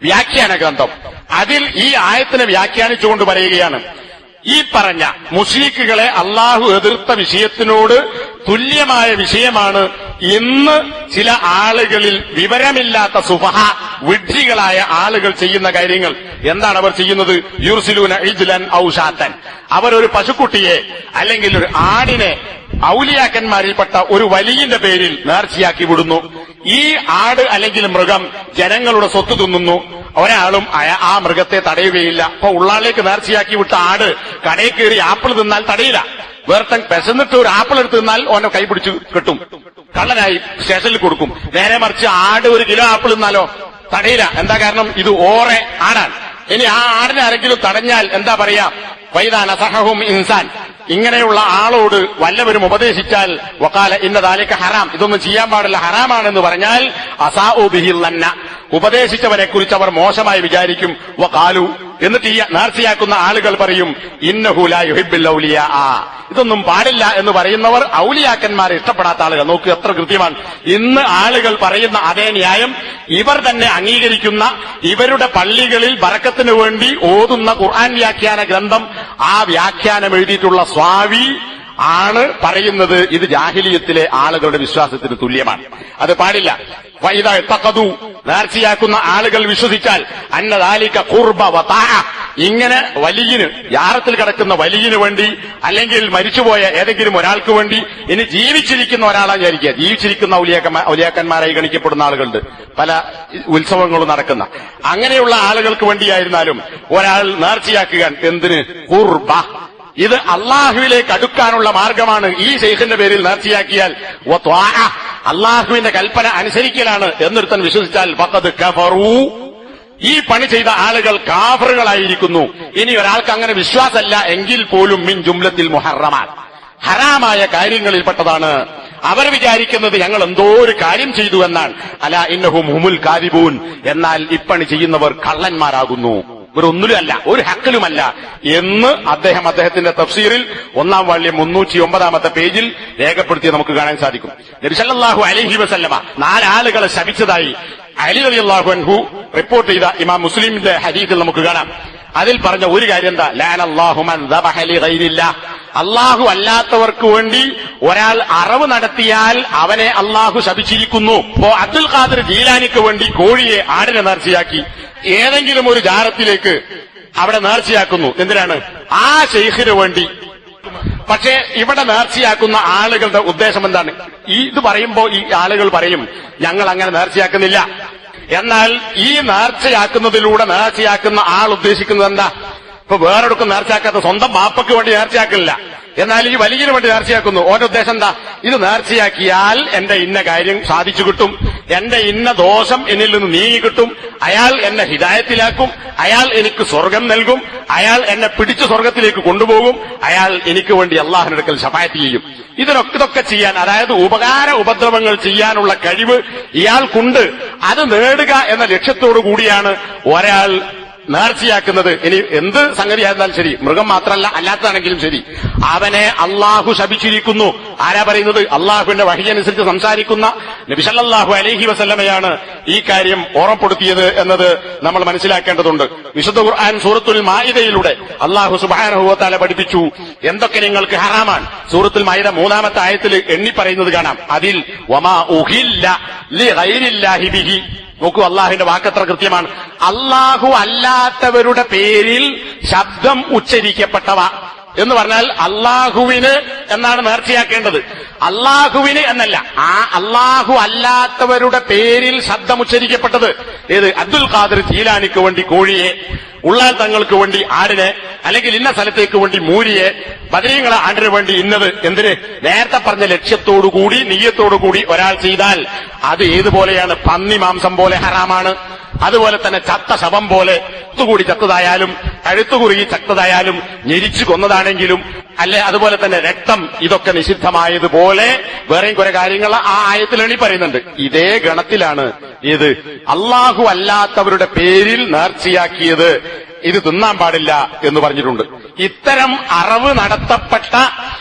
വ്യാഖ്യാന ഗ്രന്ഥം. അതിൽ ഈ ആയത്തിനെ വ്യാഖ്യാനിച്ചുകൊണ്ട് പറയുകയാണ്, ഈ പറഞ്ഞ മുശ്രിക്കുകളെ അള്ളാഹു എതിർത്ത വിഷയത്തിനോട് തുല്യമായ വിഷയമാണ് ഇന്ന് ചില ആളുകളിൽ വിവരമില്ലാത്ത സുഫഹ, വിഡ്ഢികളായ ആളുകൾ ചെയ്യുന്ന കാര്യങ്ങൾ. എന്താണ് അവർ ചെയ്യുന്നത്? യുർസിലൂന ഇജ്ലൻ ഔ ഷാത്തൻ. അവരൊരു പശുക്കുട്ടിയെ അല്ലെങ്കിൽ ഒരു ആടിനെ ഔലിയാക്കന്മാരിൽപ്പെട്ട ഒരു വലിയന്റെ പേരിൽ നേർച്ചയാക്കി വിടുന്നു. ഈ ആട് അല്ലെങ്കിൽ മൃഗം ജനങ്ങളുടെ സ്വത്ത് തിന്നുന്നു. ഒരാളും ആ മൃഗത്തെ തടയുകയില്ല. അപ്പൊ ഉള്ളാളിലേക്ക് നേർച്ചയാക്കി വിട്ട ആട് കടയിൽ കയറി ആപ്പിൾ തിന്നാൽ തടയില്ല. വേർത്തൻ പെശന്നിട്ട് ഒരു ആപ്പിൾ എടുത്ത് തിന്നാൽ ഓനെ കൈപിടിച്ച് കെട്ടും, കള്ളനായി സ്റ്റേഷനിൽ കൊടുക്കും. നേരെ മറിച്ച് ആട് 1 കിലോ ആപ്പിൾ തിന്നാലോ തടയില്ല. എന്താ കാരണം? ഇത് ഓറെ ആടാണ്. ഇനി ആ ആടിനെ ആരെങ്കിലും തടഞ്ഞാൽ എന്താ പറയാ? വൈദാ നസഹഹും ഇൻസാൻ. ഇങ്ങനെയുള്ള ആളോട് വല്ലവരും ഉപദേശിച്ചാൽ വഖാല ഇന്ന ദാലിക ഹറാം, ഇതൊന്നും ചെയ്യാൻ പാടില്ല, ഹറാമാണെന്ന് പറഞ്ഞാൽ അസാഉ ബിഹിൽ ലന്ന, ഉപദേശിച്ചവരെ കുറിച്ച് അവർ മോശമായി വിചാരിക്കും. വഖാലു, എന്നിട്ട് ഈ നേർച്ചയാക്കുന്ന ആളുകൾ പറയും ഇന്നഹു ലാ യുഹിബ്ബുൽ ഔലിയാ, ഇതൊന്നും പാടില്ല എന്ന് പറയുന്നവർ ഔലിയാക്കന്മാരെ ഇഷ്ടപ്പെടാത്ത ആളുകൾ. നോക്ക് എത്ര കൃത്യമാണ്. ഇന്ന് ആളുകൾ പറയുന്ന അതേ ന്യായം ഇവർ തന്നെ അംഗീകരിക്കുന്ന, ഇവരുടെ പള്ളികളിൽ ബറക്കത്തിന് വേണ്ടി ഓതുന്ന ഖുർആൻ വ്യാഖ്യാന ഗ്രന്ഥം, ആ വ്യാഖ്യാനം എഴുതിയിട്ടുള്ള സ്വാവി ആണ് പറയുന്നത് ഇത് ജാഹിലിയത്തിലെ ആളുകളുടെ വിശ്വാസത്തിന് തുല്യമാണ്, അത് പാടില്ല. നേർച്ചയാക്കുന്ന ആളുകൾ വിശ്വസിച്ചാൽ അന്ന ദാലിക ഖുർബ വതാഅ, ഇങ്ങനെ വലിയന് യാറത്തിൽ കിടക്കുന്ന വലിയന് വേണ്ടി അല്ലെങ്കിൽ മരിച്ചുപോയ ഏതെങ്കിലും ഒരാൾക്ക് വേണ്ടി ഇനി ജീവിച്ചിരിക്കുന്ന ഒരാളാ വിചാരിക്കുക. ജീവിച്ചിരിക്കുന്ന ഔലിയാക്കന്മാരായി ഗണിക്കപ്പെടുന്ന ആളുകളുണ്ട്, പല ഉത്സവങ്ങളും നടക്കുന്ന അങ്ങനെയുള്ള ആളുകൾക്ക് വേണ്ടിയായിരുന്നാലും ഒരാൾ നേർച്ചയാക്കുക. എന്തിന്? ഖുർബ. ഇത് അള്ളാഹുവിലേക്ക് അടുക്കാനുള്ള മാർഗമാണ്. ഈ ശൈഖിന്റെ പേരിൽ നേർച്ചയാക്കിയാൽ അള്ളാഹുവിന്റെ കൽപ്പന അനുസരിക്കലാണ് എന്നൊരുത്തൻ വിശ്വസിച്ചാൽ ഫഖദ് കഫറൂ, ഈ പണി ചെയ്ത ആളുകൾ കാഫറുകളായിരിക്കുന്നു. ഇനി ഒരാൾക്ക് അങ്ങനെ വിശ്വാസമല്ല എങ്കിൽ പോലും മിൻ ജുംലത്തിൽ മുഹറമാൻ, ഹറാമായ കാര്യങ്ങളിൽപ്പെട്ടതാണ്. അവർ വിചാരിക്കുന്നത് ഞങ്ങൾ എന്തോ ഒരു കാര്യം ചെയ്തു എന്നാണ്. അലാ ഇന്നഹും ഹുമുൽ കാദിബൂൻ, എന്നാൽ ഇപ്പണി ചെയ്യുന്നവർ കള്ളന്മാരാകുന്നു, ഇവരൊന്നിലുമല്ല, ഒരു ഹക്കിലുമല്ല എന്ന് അദ്ദേഹത്തിന്റെ തഫ്സീറിൽ 1-ാം വാള്യം 309-ാമത്തെ പേജിൽ രേഖപ്പെടുത്തി നമുക്ക് കാണാൻ സാധിക്കും. നബി സല്ലല്ലാഹു അലൈഹി വസല്ലമ 4 ആളുകളെ ശപിച്ചതായി അലി റളിയല്ലാഹു അൻഹു റിപ്പോർട്ട് ചെയ്ത ഇമാം മുസ്ലിമിന്റെ ഹദീസിൽ നമുക്ക് കാണാം. അതിൽ പറഞ്ഞ ഒരു കാര്യം എന്താ? ലഅനല്ലാഹു മൻ ദബഹ ലിഗൈരില്ലാഹ്, അള്ളാഹു അല്ലാത്തവർക്ക് വേണ്ടി ഒരാൾ അറവ് നടത്തിയാൽ അവനെ അള്ളാഹു ശപിച്ചിരിക്കുന്നു. ഇപ്പോ അബ്ദുൽ ഖാദിർ ജീലാനിക്ക് വേണ്ടി കോഴിയെ ആടിനെ നേർച്ചയാക്കി ഏതെങ്കിലും ഒരു ജാറത്തിലേക്ക് അവിടെ നേർച്ചയാക്കുന്നു. എന്തിനാണ്? ആ ശൈഖിന് വേണ്ടി. പക്ഷേ ഇവിടെ നേർച്ചയാക്കുന്ന ആളുകളുടെ ഉദ്ദേശം എന്താണ്? ഇത് പറയുമ്പോ ഈ ആളുകൾ പറയും ഞങ്ങൾ അങ്ങനെ നേർച്ചയാക്കുന്നില്ല. എന്നാൽ ഈ നേർച്ചയാക്കുന്നതിലൂടെ നേർച്ചയാക്കുന്ന ആൾ ഉദ്ദേശിക്കുന്നത് എന്താ? ഇപ്പൊ വേറൊടുക്കും നേർച്ചയാക്കാത്ത സ്വന്തം മാപ്പയ്ക്ക് വേണ്ടി നേർച്ചയാക്കില്ല, എന്നാൽ ഈ വലിയന് വേണ്ടി നേർച്ചയാക്കുന്നു. ഓരോ ഉദ്ദേശം എന്താ? ഇത് നേർച്ചയാക്കിയാൽ എന്റെ ഇന്ന കാര്യം സാധിച്ചു കിട്ടും, എന്റെ ഇന്ന ദോഷം എന്നിൽ നിന്ന് നീങ്ങി കിട്ടും, അയാൾ എന്നെ ഹിദായത്തിലാക്കും, അയാൾ എനിക്ക് സ്വർഗം നൽകും, അയാൾ എന്നെ പിടിച്ചു സ്വർഗത്തിലേക്ക് കൊണ്ടുപോകും, അയാൾ എനിക്ക് വേണ്ടി അള്ളാഹുവിനടുക്കൽ ശഫാഅത്ത് ചെയ്യും. ഇതൊക്കെ ചെയ്യാൻ, അതായത് ഉപദ്രവങ്ങൾ ചെയ്യാനുള്ള കഴിവ് ഇയാൾക്കുണ്ട്. അത് നേടുക എന്ന ലക്ഷ്യത്തോടു കൂടിയാണ് ഒരാൾ നേർച്ചയാക്കുന്നത്. ഇനി എന്ത് സംഗതിയായിരുന്നാലും ശരി, മൃഗം മാത്രമല്ല അല്ലാത്തതാണെങ്കിലും ശരി, അവനെ അള്ളാഹു ശപിച്ചിരിക്കുന്നു. ആരാ പറയുന്നത്? അള്ളാഹുവിന്റെ വഹി അനുസരിച്ച് സംസാരിക്കുന്ന നബി സല്ലല്ലാഹു അലൈഹി വസല്ലമയാണ് ഈ കാര്യം ഓർമ്മപ്പെടുത്തിയത് എന്നത് നമ്മൾ മനസ്സിലാക്കേണ്ടതുണ്ട്. വിശുദ്ധ ഖുർആൻ സൂറത്തുൽ മാഇദയിലൂടെ അള്ളാഹു സുബ്ഹാനഹു വ തആല പഠിപ്പിച്ചു എന്തൊക്കെ നിങ്ങൾക്ക് ഹറാമാണ്. സൂറത്തുൽ മാഇദ 3-ാമത്തെ ആയത്തിൽ എണ്ണി പറയുന്നത് കാണാം. അതിൽ വമാ ഉഹില്ല ലിഗൈരില്ലാഹി ബിഹി, നോക്കൂ അള്ളാഹുവിന്റെ വാക്കത്ര കൃത്യമാണ്. അള്ളാഹു അല്ലാത്തവരുടെ പേരിൽ ശബ്ദം ഉച്ചരിക്കപ്പെട്ടവ എന്ന് പറഞ്ഞാൽ അള്ളാഹുവിന് എന്നാണ് നേർച്ചയാക്കേണ്ടത്, അള്ളാഹുവിന് എന്നല്ല. ആ അള്ളാഹു അല്ലാത്തവരുടെ പേരിൽ ശബ്ദം ഉച്ചരിക്കപ്പെട്ടത് ഏത്? അബ്ദുൽ ഖാദിർ ജീലാനിക്ക് വേണ്ടി കോഴിയെ, ഉള്ളാൽ തങ്ങൾക്ക് വേണ്ടി ആടിനെ, അല്ലെങ്കിൽ ഇന്ന സ്ഥലത്തേക്ക് വേണ്ടി മൂരിയെ, ബദരീങ്ങളെ ആടിന് വേണ്ടി ഇന്നത്. എന്തിന്? നേരത്തെ പറഞ്ഞ ലക്ഷ്യത്തോടുകൂടി നിയ്യത്തോടുകൂടി ഒരാൾ ചെയ്താൽ അത് ഏതുപോലെയാണ്? പന്നി മാംസം പോലെ ഹറാമാണ്. അതുപോലെ തന്നെ ചത്ത ശവം പോലെ, കൂടി ചത്തതായാലും കഴുത്തുകുറുകി ചത്തതായാലും ഞെരിച്ചു കൊന്നതാണെങ്കിലും അല്ലെ, അതുപോലെ തന്നെ രക്തം, ഇതൊക്കെ നിഷിദ്ധമായതുപോലെ വേറെയും കുറെ കാര്യങ്ങൾ ആ ആയത്തിൽ എണ്ണി പറയുന്നുണ്ട്. ഇതേ ഗണത്തിലാണ് ഇത് അള്ളാഹു അല്ലാത്തവരുടെ പേരിൽ നേർച്ചയാക്കിയത്. ഇത് തിന്നാൻ പാടില്ല എന്ന് പറഞ്ഞിട്ടുണ്ട്. ഇത്തരം അറവ് നടത്തപ്പെട്ട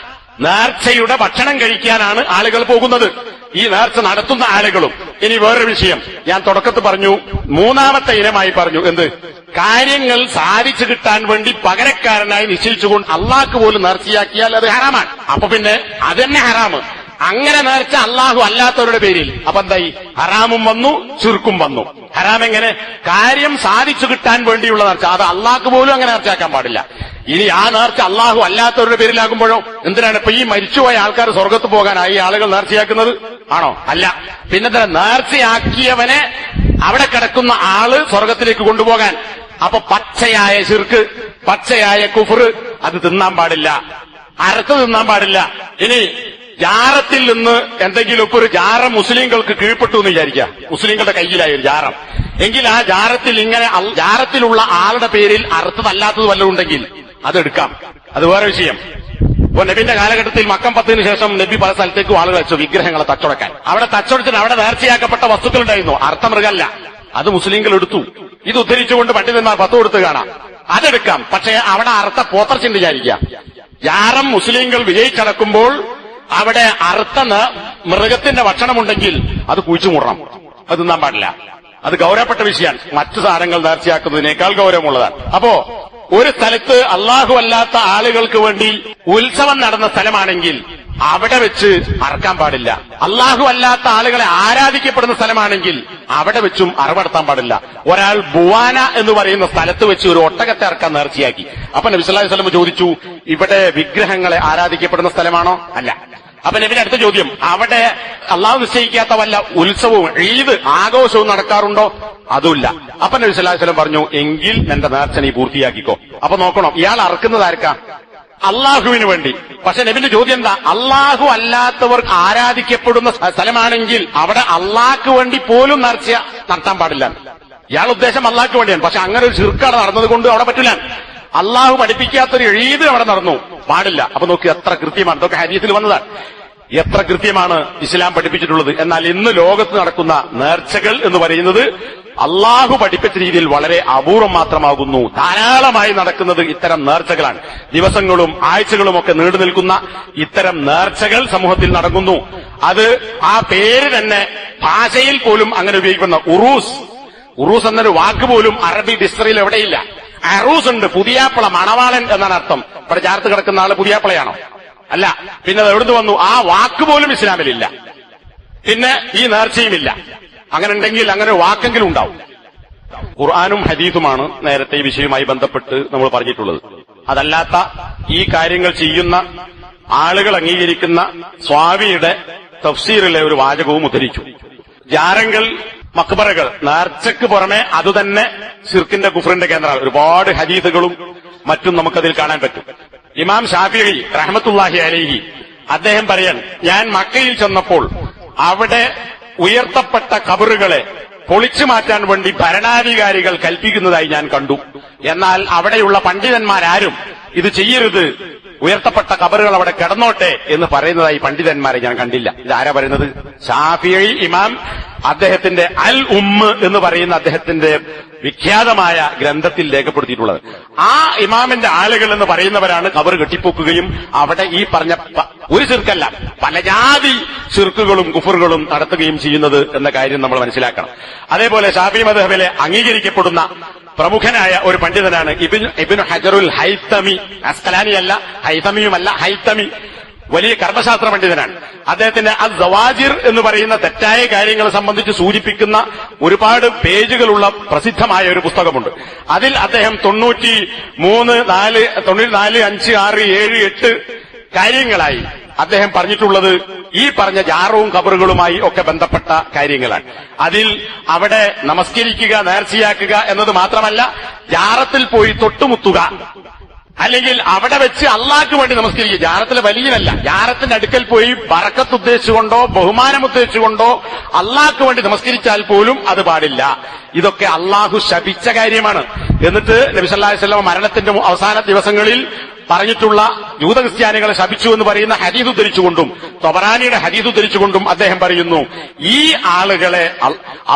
നേർച്ചയുടെ ഭക്ഷണം കഴിക്കാനാണ് ആളുകൾ പോകുന്നത്, ഈ നേർച്ച നടത്തുന്ന ആളുകളും. ഇനി വേറൊരു വിഷയം ഞാൻ തുടക്കത്തിൽ പറഞ്ഞു, 3-ാമത്തെ ഇനമായി പറഞ്ഞു. എന്ത്? കാര്യങ്ങൾ സാധിച്ചു കിട്ടാൻ വേണ്ടി പകരക്കാരനായി നിശ്ചയിച്ചുകൊണ്ട് അള്ളാഹ്ക്ക് പോലും നേർച്ചയാക്കിയാൽ അത് ഹറാമാണ്. അപ്പൊ പിന്നെ അതന്നെ ഹറാമ്. അങ്ങനെ നേർച്ച അള്ളാഹു അല്ലാത്തവരുടെ പേരിൽ, അപ്പൊ എന്തായി? ഹറാമും വന്നു, ചുരുക്കും വന്നു. ഹറാം എങ്ങനെ? കാര്യം സാധിച്ചു കിട്ടാൻ വേണ്ടിയുള്ള നേർച്ച, അത് അള്ളാഹ്ക്ക് പോലും അങ്ങനെ നേർച്ചയാക്കാൻ പാടില്ല. ഇനി ആ നേർച്ച അള്ളാഹു അല്ലാത്തവരുടെ പേരിലാകുമ്പോഴോ എന്തിനാണ്? ഇപ്പൊ ഈ മരിച്ചുപോയ ആൾക്കാർ സ്വർഗത്ത് പോകാനായി ആളുകൾ നേർച്ചയാക്കുന്നത് ആണോ? അല്ല. പിന്നെ നേർച്ചയാക്കിയവനെ അവിടെ കിടക്കുന്ന ആള് സ്വർഗത്തിലേക്ക് കൊണ്ടുപോകാൻ. അപ്പൊ പച്ചയായ ശിർക്ക്, പച്ചയായ കുഫ്ർ, അത് തിന്നാൻ പാടില്ല, അറുത്ത് തിന്നാൻ പാടില്ല. ഇനി ജാറത്തിൽ നിന്ന് എന്തെങ്കിലും ഇപ്പൊ ഒരു ജാറം മുസ്ലിങ്ങൾക്ക് കീഴ്പ്പെട്ടു എന്ന് വിചാരിക്കുക, മുസ്ലിങ്ങളുടെ കയ്യിലായ ഒരു ജാറം എങ്കിൽ ആ ജാറത്തിൽ ഇങ്ങനെ ജാറത്തിലുള്ള ആളുടെ പേരിൽ അർത്ഥമല്ലാത്തത് വല്ലതും ഉണ്ടെങ്കിൽ അതെടുക്കാം, അത് വേറെ വിഷയം. ഇപ്പൊ നബിന്റെ കാലഘട്ടത്തിൽ മക്കം 10-ന് ശേഷം നബി പല സ്ഥലത്തേക്കും ആളുകൾ വെച്ചു വിഗ്രഹങ്ങളെ തച്ചൊടക്കാൻ. അവിടെ തച്ചൊടച്ചിന് അവിടെ നേർച്ചയാക്കപ്പെട്ട വസ്തുക്കളുണ്ടായിരുന്നു, അർത്ഥമൃഗല്ല. അത് മുസ്ലിങ്ങൾ എടുത്തു. ഇത് ഉദ്ധരിച്ചുകൊണ്ട് പണ്ഡിതന്മാർ 10 കൊടുത്ത് കാണാം. അതെടുക്കാം. പക്ഷേ അവിടെ അർത്ഥ പോത്തർച്ചിന് വിചാരിക്കുക. ജാറം മുസ്ലിങ്ങൾ വിജയിച്ചടക്കുമ്പോൾ അവിടെ അർത്ഥ മൃഗത്തിന്റെ ഭക്ഷണമുണ്ടെങ്കിൽ അത് കുഴിച്ചു മൂടണം, അത് തിന്നാൻ പാടില്ല. അത് ഗൗരവപ്പെട്ട വിഷയമാണ്, മറ്റു സാധനങ്ങൾ നേർച്ചയാക്കുന്നതിനേക്കാൾ ഗൗരവമുള്ളതാണ്. അപ്പോ ഒരു സ്ഥലത്ത് അള്ളാഹു അല്ലാത്ത ആളുകൾക്ക് വേണ്ടി ഉത്സവം നടന്ന സ്ഥലമാണെങ്കിൽ അവിടെ വെച്ച് അറക്കാൻ പാടില്ല. അള്ളാഹു അല്ലാത്ത ആളുകളെ ആരാധിക്കപ്പെടുന്ന സ്ഥലമാണെങ്കിൽ അവിടെ വെച്ചും അറവടത്താൻ പാടില്ല. ഒരാൾ ബുവാന എന്ന് പറയുന്ന സ്ഥലത്ത് വെച്ച് ഒരു ഒട്ടകത്തെ അറക്കാൻ നേർച്ചയാക്കി. അപ്പൊ നബി സല്ലല്ലാഹു അലൈഹി വസല്ലം ചോദിച്ചു, ഇവിടെ വിഗ്രഹങ്ങളെ ആരാധിക്കപ്പെടുന്ന സ്ഥലമാണോ? അല്ല. അപ്പൊ നബിയുടെ അടുത്ത ചോദ്യം, അവിടെ അള്ളാഹു നിശ്ചയിക്കാത്ത വല്ല ഉത്സവവും ഈദ് ആഘോഷവും നടക്കാറുണ്ടോ? അതുമില്ല. അപ്പൊ നബി സല്ലല്ലാഹു അലൈഹി വസല്ലം പറഞ്ഞു, എങ്കിൽ എന്റെ നേർച്ച നീ പൂർത്തിയാക്കിക്കോ. അപ്പൊ നോക്കണം, ഇയാൾ അറക്കുന്നത് ആർക്കാ? അള്ളാഹുവിന് വേണ്ടി. പക്ഷെ നബിന്റെ ചോദ്യം എന്താ? അള്ളാഹു അല്ലാത്തവർ ആരാധിക്കപ്പെടുന്ന സ്ഥലമാണെങ്കിൽ അവിടെ അള്ളാഹ്ക്ക് വേണ്ടി പോലും നേർച്ച നടത്താൻ പാടില്ല. ഇയാൾ ഉദ്ദേശം അള്ളാഹ്ക്ക് വേണ്ടിയാണ്. പക്ഷെ അങ്ങനെ ഒരു ശിർക്കാണ് നടന്നത് കൊണ്ട് അവിടെ പറ്റില്ല. അള്ളാഹു പഠിപ്പിക്കാത്തൊരു ഈദ് അവിടെ നടന്നു, പാടില്ല. അപ്പൊ നോക്കി എത്ര കൃത്യമാണ്. ഇതൊക്കെ ഹദീസിൽ വന്നതാണ്. എത്ര കൃത്യമാണ് ഇസ്ലാം പഠിപ്പിച്ചിട്ടുള്ളത്. എന്നാൽ ഇന്ന് ലോകത്ത് നടക്കുന്ന നേർച്ചകൾ എന്ന് പറയുന്നത് അള്ളാഹു പഠിപ്പിച്ച രീതിയിൽ വളരെ അപൂർവം മാത്രമാകുന്നു. ധാരാളമായി നടക്കുന്നത് ഇത്തരം നേർച്ചകളാണ്. ദിവസങ്ങളും ആഴ്ചകളും ഒക്കെ നീണ്ടു നിൽക്കുന്ന ഇത്തരം നേർച്ചകൾ സമൂഹത്തിൽ നടക്കുന്നു. അത് ആ പേര് തന്നെ ഭാഷയിൽ പോലും അങ്ങനെ ഉപയോഗിക്കുന്ന ഉറൂസ് എന്നൊരു വാക്ക് പോലും അറബി ഡിക്ഷണറിയിൽ എവിടെയില്ല. അറൂസ് ഉണ്ട്, പുതിയാപ്പള, മണവാളൻ എന്നാണ് അർത്ഥം. ഇവിടെ ചേർത്ത് കിടക്കുന്ന ആള് പുതിയാപ്പളയാണോ? അല്ല. പിന്നെ അത് എവിടുന്ന് വന്നു? ആ വാക്ക് പോലും ഇസ്ലാമിലില്ല. പിന്നെ ഈ നേർച്ചയുമില്ല. അങ്ങനെ ഉണ്ടെങ്കിൽ അങ്ങനെ വാക്കെങ്കിലും ഉണ്ടാവും. ഖുർആനും ഹദീസുമാണ് നേരത്തെ ഈ വിഷയവുമായി ബന്ധപ്പെട്ട് നമ്മൾ പറഞ്ഞിട്ടുള്ളത്. അതല്ലാത്ത ഈ കാര്യങ്ങൾ ചെയ്യുന്ന ആളുകൾ അംഗീകരിക്കുന്ന സ്വാമിയുടെ തഫ്സീറിലെ ഒരു വാചകവും ഉദ്ധരിച്ചു. ജാരങ്ങൾ, മക്ബറകൾ നേർച്ചയ്ക്ക് പുറമെ അതുതന്നെ ശിർക്കിന്റെ കുഫറിന്റെ കേന്ദ്രമാണ്. ഒരുപാട് ഹദീസുകളും മറ്റും നമുക്കതിൽ കാണാൻ പറ്റും. ഇമാം ഷാഫിഈ റഹ്മത്തുള്ളാഹി അലൈഹി അദ്ദേഹം പറയാൻ, ഞാൻ മക്കയിൽ ചെന്നപ്പോൾ അവിടെ ഉയർത്തപ്പെട്ട ഖബറുകളെ പൊളിച്ചു മാറ്റാൻ വേണ്ടി ഭരണാധികാരികൾ കൽപ്പിക്കുന്നതായി ഞാൻ കണ്ടു. എന്നാൽ അവിടെയുള്ള പണ്ഡിതന്മാരാരും ഇത് ചെയ്യരുത്, ഉയർത്തപ്പെട്ട ഖബറുകൾ അവിടെ കിടന്നോട്ടെ എന്ന് പറയുന്നതായി പണ്ഡിതന്മാരെ ഞാൻ കണ്ടില്ല. ഇതാരാ പറയുന്നത്? ഷാഫിഈ ഇമാം. അദ്ദേഹത്തിന്റെ അൽ ഉമ്മ് എന്ന് പറയുന്ന അദ്ദേഹത്തിന്റെ വിഖ്യാതമായ ഗ്രന്ഥത്തിൽ രേഖപ്പെടുത്തിയിട്ടുള്ളത്. ആ ഇമാമിന്റെ ആളുകൾ എന്ന് പറയുന്നവരാണ് ഖബർ കെട്ടിപ്പൊക്കുകയും അവിടെ ഈ പറഞ്ഞ ഒരു ശിർക്കല്ല പല ജാതി ശിർക്കുകളും കുഫറുകളും നടത്തുകയും ചെയ്യുന്നത് എന്ന കാര്യം നമ്മൾ മനസ്സിലാക്കണം. അതേപോലെ ശാഫിഈ മദ്ഹബിലെ അംഗീകരിക്കപ്പെടുന്ന പ്രമുഖനായ ഒരു പണ്ഡിതനാണ് ഇബ്നു ഹജറുൽ ഹൈതമി. അസ്കലാനിയല്ല, ഹൈതമിയുമല്ല, ഹൈതമി. വലിയ കർമ്മശാസ്ത്ര പണ്ഡിതനാണ്. അദ്ദേഹത്തിന്റെ അൽ സവാജിർ എന്ന് പറയുന്ന തെറ്റായ കാര്യങ്ങളെ സംബന്ധിച്ച് സൂചിപ്പിക്കുന്ന ഒരുപാട് പേജുകളുള്ള പ്രസിദ്ധമായ ഒരു പുസ്തകമുണ്ട്. അതിൽ അദ്ദേഹം 94, 5, 6, 7, 8 കാര്യങ്ങളായി അദ്ദേഹം പറഞ്ഞിട്ടുള്ളത് ഈ പറഞ്ഞ ജാറവും ഖബറുകളുമായി ഒക്കെ ബന്ധപ്പെട്ട കാര്യങ്ങളാണ്. അതിൽ അവിടെ നമസ്കരിക്കുക, നേർച്ചയാക്കുക എന്നത് മാത്രമല്ല, ജാറത്തിൽ പോയി തൊട്ടുമുത്തുക, അല്ലെങ്കിൽ അവിടെ വെച്ച് അള്ളാഹ്ക്ക് വേണ്ടി നമസ്കരിക്കുക. ജാറത്തിലെ വലിയനല്ല, ജാറത്തിന്റെ അടുക്കൽ പോയി ബറക്കത്ത് ഉദ്ദേശിച്ചുകൊണ്ടോ ബഹുമാനം ഉദ്ദേശിച്ചുകൊണ്ടോ അള്ളാഹ്ക്ക് വേണ്ടി നമസ്കരിച്ചാൽ പോലും അത് പാടില്ല. ഇതൊക്കെ അള്ളാഹു ശപിച്ച കാര്യമാണ്. എന്നിട്ട് നബി സല്ലല്ലാഹു അലൈഹി വസല്ലം മരണത്തിന്റെ അവസാന ദിവസങ്ങളിൽ പറഞ്ഞിട്ടുള്ള ജൂത ക്രിസ്ത്യാനികളെ ശപിച്ചു എന്ന് പറയുന്ന ഹദീസ് ഉദ്ധരിച്ചുകൊണ്ടും തൊബറാനിയുടെ ഹദീസ് ഉദ്ധരിച്ചുകൊണ്ടും അദ്ദേഹം പറയുന്നു, ഈ ആളുകളെ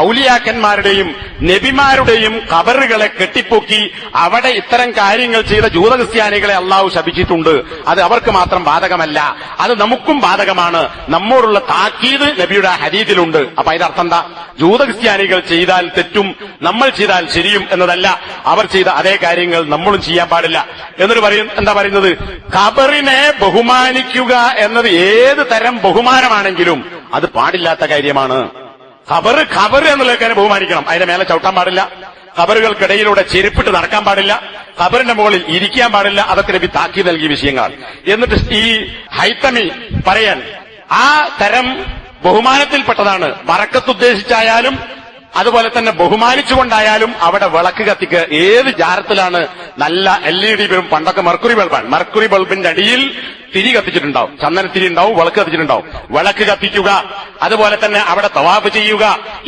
ഔലിയാക്കന്മാരുടെയും നബിമാരുടെയും ഖബറുകളെ കെട്ടിപ്പൊക്കി അവിടെ ഇത്തരം കാര്യങ്ങൾ ചെയ്ത ജൂത ക്രിസ്ത്യാനികളെ അള്ളാഹു ശപിച്ചിട്ടുണ്ട്. അത് അവർക്ക് മാത്രം ബാധകമല്ല, അത് നമുക്കും ബാധകമാണ്. നമ്മോടുള്ള താക്കീത് നബിയുടെ ഹദീസിലുണ്ട്. അപ്പൊ അതിന്റെ അർത്ഥം എന്താ? ജൂത ക്രിസ്ത്യാനികൾ ചെയ്താൽ തെറ്റും നമ്മൾ ചെയ്താൽ ശരിയും എന്നതല്ല, അവർ ചെയ്ത അതേ കാര്യങ്ങൾ നമ്മളും ചെയ്യാൻ പാടില്ല. എന്നിട്ട് എന്താ പറയുന്നത്? ഖബറിനെ ബഹുമാനിക്കുക എന്നത് ഏത് തരം ബഹുമാനമാണെങ്കിലും അത് പാടില്ലാത്ത കാര്യമാണ്. ഖബർ എന്നുള്ളതിനെ ബഹുമാനിക്കണം, അതിന്റെ മേലെ ചവിട്ടാൻ പാടില്ല, ഖബറുകൾക്കിടയിലൂടെ ചെരുപ്പിട്ട് നടക്കാൻ പാടില്ല, ഖബറിന്റെ മുകളിൽ ഇരിക്കാൻ പാടില്ല. അതൊക്കെ നബി താക്കീത് നൽകിയ വിഷയങ്ങളാണ്. എന്നിട്ട് ഈ ഹൈതമി പറയാൻ, ആ തരം ബഹുമാനത്തിൽപ്പെട്ടതാണ്. ബറക്കത്ത് ഉദ്ദേശിച്ചായാലും അതുപോലെ തന്നെ ബഹുമാനിച്ചുകൊണ്ടായാലും അവിടെ വിളക്ക് കത്തിക്കുക. ഏത് ജാരത്തിലാണ് നല്ല LED ബൾബ്, പണ്ടൊക്കെ മെർക്കുറി ബൾബാണ്, മെർക്കുറി ബൾബിന്റെ അടിയിൽ തിരി കത്തിച്ചിട്ടുണ്ടാവും, ചന്ദനത്തിരി ഉണ്ടാവും, വിളക്ക് കത്തിച്ചിട്ടുണ്ടാവും. വിളക്ക് കത്തിക്കുക, അതുപോലെ തന്നെ അവിടെ തവാഫ് ചെയ്യുക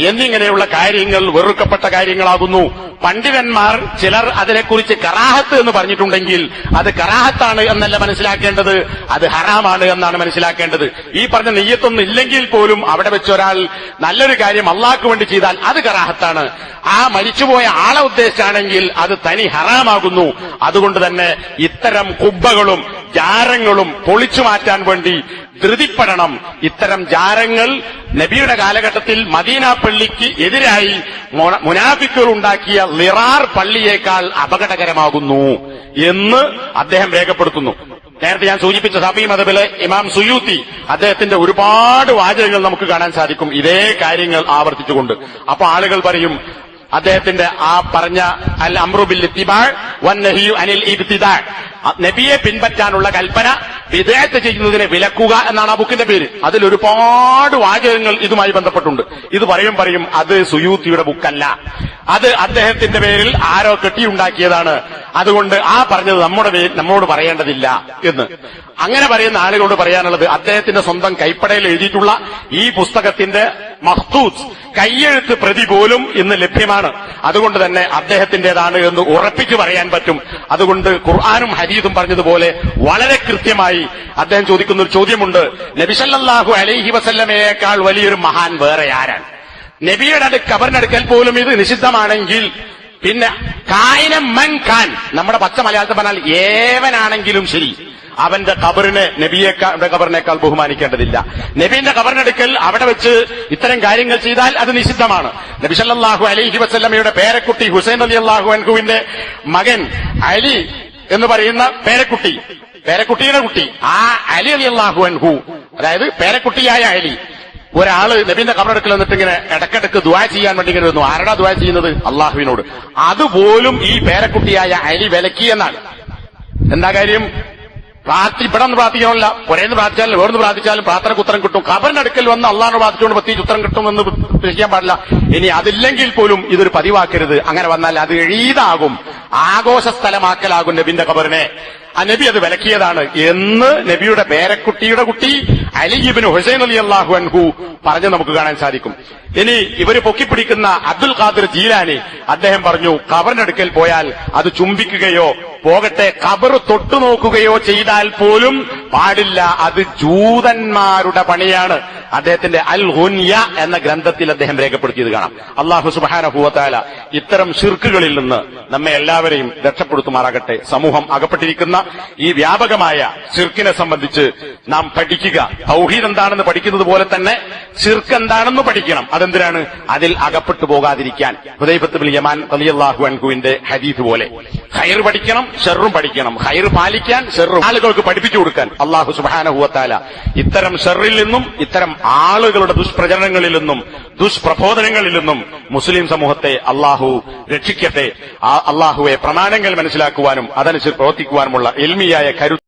എന്നിങ്ങനെയുള്ള കാര്യങ്ങൾ വെറുക്കപ്പെട്ട കാര്യങ്ങളാകുന്നു. പണ്ഡിതന്മാർ ചിലർ അതിനെക്കുറിച്ച് കറാഹത്ത് എന്ന് പറഞ്ഞിട്ടുണ്ടെങ്കിൽ അത് കറാഹത്താണ് എന്നല്ല മനസ്സിലാക്കേണ്ടത്, അത് ഹറാമാണ് എന്നാണ് മനസ്സിലാക്കേണ്ടത്. ഈ പറഞ്ഞ നിയ്യത്തൊന്നും ഇല്ലെങ്കിൽ പോലും അവിടെ വെച്ചൊരാൾ നല്ലൊരു കാര്യം അള്ളാഹ്ക്ക് വേണ്ടി ചെയ്താൽ അത് കറാഹത്താണ്. ആ മരിച്ചുപോയ ആളെ ഉദ്ദേശിച്ചാണെങ്കിൽ അത് തനി ഹറാമാകുന്നു. അതുകൊണ്ട് തന്നെ ഇത്തരം കുബ്ബകളും ജാരങ്ങളും പൊളിച്ചു മാറ്റാൻ വേണ്ടി ധൃതിപ്പെടണം. ഇത്തരം ജാരങ്ങൾ നബിയുടെ കാലഘട്ടത്തിൽ മദീന പള്ളിക്ക് എതിരായി മുനാഫിക്കുകൾ ഉണ്ടാക്കിയ ലിറാർ പള്ളിയേക്കാൾ അപകടകരമാകുന്നു എന്ന് അദ്ദേഹം രേഖപ്പെടുത്തുന്നു. നേരത്തെ ഞാൻ സൂചിപ്പിച്ച ഷാഫി മദ്ഹബിലെ ഇമാം സുയൂത്തി അദ്ദേഹത്തിന്റെ ഒരുപാട് വാചകങ്ങൾ നമുക്ക് കാണാൻ സാധിക്കും ഇതേ കാര്യങ്ങൾ ആവർത്തിച്ചുകൊണ്ട്. അപ്പൊ ആളുകൾ പറയും അദ്ദേഹത്തിന്റെ ആ പറഞ്ഞ അൽ അംറു ബിൽ ഇത്തിബാ വന്നഹ്യു അനിൽ ഇബ്തിദാ, നബിയെ പിൻപറ്റാനുള്ള കൽപ്പന വിദേഹത്ത് ചെയ്യുന്നതിനെ വിലക്കുക എന്നാണ് ആ ബുക്കിന്റെ പേര്. അതിൽ ഒരുപാട് വാചകങ്ങൾ ഇതുമായി ബന്ധപ്പെട്ടുണ്ട്. ഇത് പറയും അത് സുയൂത്തിയുടെ ബുക്കല്ല, അത് അദ്ദേഹത്തിന്റെ പേരിൽ ആരോ കെട്ടിയുണ്ടാക്കിയതാണ്, അതുകൊണ്ട് ആ പറഞ്ഞത് നമ്മോട് പറയേണ്ടതില്ല എന്ന്. അങ്ങനെ പറയുന്ന ആളുകളോട് പറയാനുള്ളത്, അദ്ദേഹത്തിന്റെ സ്വന്തം കൈപ്പടയിൽ എഴുതിയിട്ടുള്ള ഈ പുസ്തകത്തിന്റെ മഖ്തൂത്ത് കയ്യെഴുത്ത് പ്രതി പോലും ഇന്ന് ലഭ്യമാണ്. അതുകൊണ്ട് തന്നെ അദ്ദേഹത്തിന്റേതാണ് എന്ന് ഉറപ്പിച്ചു പറയാൻ പറ്റും. അതുകൊണ്ട് ഖുർആനും ഹദീസും പറഞ്ഞതുപോലെ വളരെ കൃത്യമായി അദ്ദേഹം ചോദിക്കുന്ന ഒരു ചോദ്യമുണ്ട്, നബി സല്ലല്ലാഹു അലൈഹി വസല്ലമയേക്കാൾ വലിയൊരു മഹാൻ വേറെ ആരാണ്? നബിയുടെ ഖബറിനടുക്കൽ പോലും ഇത് നിഷിദ്ധമാണെങ്കിൽ പിന്നെ കായിനം മൻ ഖാൻ, നമ്മുടെ പച്ച മലയാളത്തിൽ പറഞ്ഞാൽ ഏവനാണെങ്കിലും ശരി അവന്റെ ഖബറിനെ നബിയുടെ ഖബറിനേക്കാൾ ബഹുമാനിക്കേണ്ടതില്ല. നബിന്റെ ഖബറിനടുക്കൽ അവിടെ വെച്ച് ഇത്തരം കാര്യങ്ങൾ ചെയ്താൽ അത് നിഷിദ്ധമാണ്. നബി സല്ലല്ലാഹു അലൈഹി വസല്ലമയുടെ പേരക്കുട്ടി ഹുസൈൻ റളിയല്ലാഹു അൻഹുവിന്റെ മകൻ അലി എന്ന് പറയുന്ന പേരക്കുട്ടിയുടെ കുട്ടി, ആ അലി റളിയല്ലാഹു അൻഹു, അതായത് പേരക്കുട്ടിയായ അലി, ഒരാള് നബിന്റെ ഖബറടുക്കൽ വന്നിട്ട് ഇങ്ങനെ ഇടക്കിടക്ക് ദുആ ചെയ്യാൻ വേണ്ടി ഇങ്ങനെ വരുന്നു. ആരാടാ ദുആ ചെയ്യുന്നത്? അള്ളാഹുവിനോട്. അതുപോലും ഈ പേരക്കുട്ടിയായ അലി വിലക്കിയെന്നാണ്. എന്താ കാര്യം? ഇവിടെ നിന്ന് പ്രാർത്ഥിക്കണമല്ല, പുരേന്ന് പ്രാർത്ഥിച്ചാലും വേർന്ന് പ്രാർത്ഥിച്ചാലും പ്രാർത്ഥനയ്ക്ക് ഉത്തരം കിട്ടും. ഖബറിനടുക്കൽ വന്ന് അള്ളാഹിനെ പ്രാർത്ഥിച്ചുകൊണ്ട് പ്രത്യേകിച്ച് ഉത്തരം കിട്ടുമെന്ന് ചെയ്യാൻ പാടില്ല. ഇനി അതില്ലെങ്കിൽ പോലും ഇതൊരു പതിവാക്കരുത്. അങ്ങനെ വന്നാൽ അത് എഴുതാകും, ആഘോഷ സ്ഥലമാക്കലാകും നബിന്റെ ഖബറിനെ. ആ നബി അത് വിലക്കിയതാണ് എന്ന് നബിയുടെ പേരക്കുട്ടിയുടെ കുട്ടി അലി ഇബ്നു ഹുസൈൻ റളിയല്ലാഹു അൻഹു പറഞ്ഞ് നമുക്ക് കാണാൻ സാധിക്കും. ഇനി ഇവര് പൊക്കിപ്പിടിക്കുന്ന അബ്ദുൽ ഖാദിർ ജീലാനി അദ്ദേഹം പറഞ്ഞു, ഖബറിനടുക്കൽ പോയാൽ അത് ചുംബിക്കുകയോ പോകട്ടെ ഖബർ തൊട്ടുനോക്കുകയോ ചെയ്താൽ പോലും പാടില്ല, അത് ജൂതന്മാരുടെ പണിയാണ്. അദ്ദേഹത്തിന്റെ അൽ ഗുനിയ എന്ന ഗ്രന്ഥത്തിൽ അദ്ദേഹം രേഖപ്പെടുത്തിയത് കാണാം. അല്ലാഹു സുബ്ഹാനഹു വ തആല ഇത്തരം ശിർക്കുകളിൽ നിന്ന് നമ്മെ എല്ലാവരെയും രക്ഷപ്പെടുത്തുമാറാകട്ടെ. സമൂഹം അകപ്പെട്ടിരിക്കുന്ന ഈ വ്യാപകമായ ശിർക്കിനെ സംബന്ധിച്ച് നാം പഠിക്കുക. തൗഹീദ് എന്താണെന്ന് പഠിക്കുന്നത് പോലെ തന്നെ ശിർക്ക് എന്താണെന്ന് പഠിക്കണം. അതെന്തിനാണ്? അതിൽ അകപ്പെട്ടു പോകാതിരിക്കാൻ. ഹുദൈഫത്ത് ബിൻ യമാൻ റളിയല്ലാഹു അൻഹുവിന്റെ ഹദീസ് പോലെ ഖൈർ പഠിക്കണം, ഷർറും പഠിക്കണം. ഖൈർ പാലിക്കാൻ, ഷർറും ആളുകൾക്ക് പഠിപ്പിച്ചു കൊടുക്കാൻ. അല്ലാഹു സുബ്ഹാനഹു വ തആല ഇത്തരം ഷർറിൽ നിന്നും ഇത്തരം ആളുകളുടെ ദുഷ്പ്രചരണങ്ങളിൽ നിന്നും ദുഷ്പ്രബോധനങ്ങളിൽ നിന്നും മുസ്ലിം സമൂഹത്തെ അല്ലാഹു രക്ഷിക്കട്ടെ. അല്ലാഹുവെ പ്രമാണങ്ങൾ മനസ്സിലാക്കുവാനും അതനുസരിച്ച് പ്രവർത്തിക്കുവാനുമുള്ള ഇൽമിയായ കരുത്ത്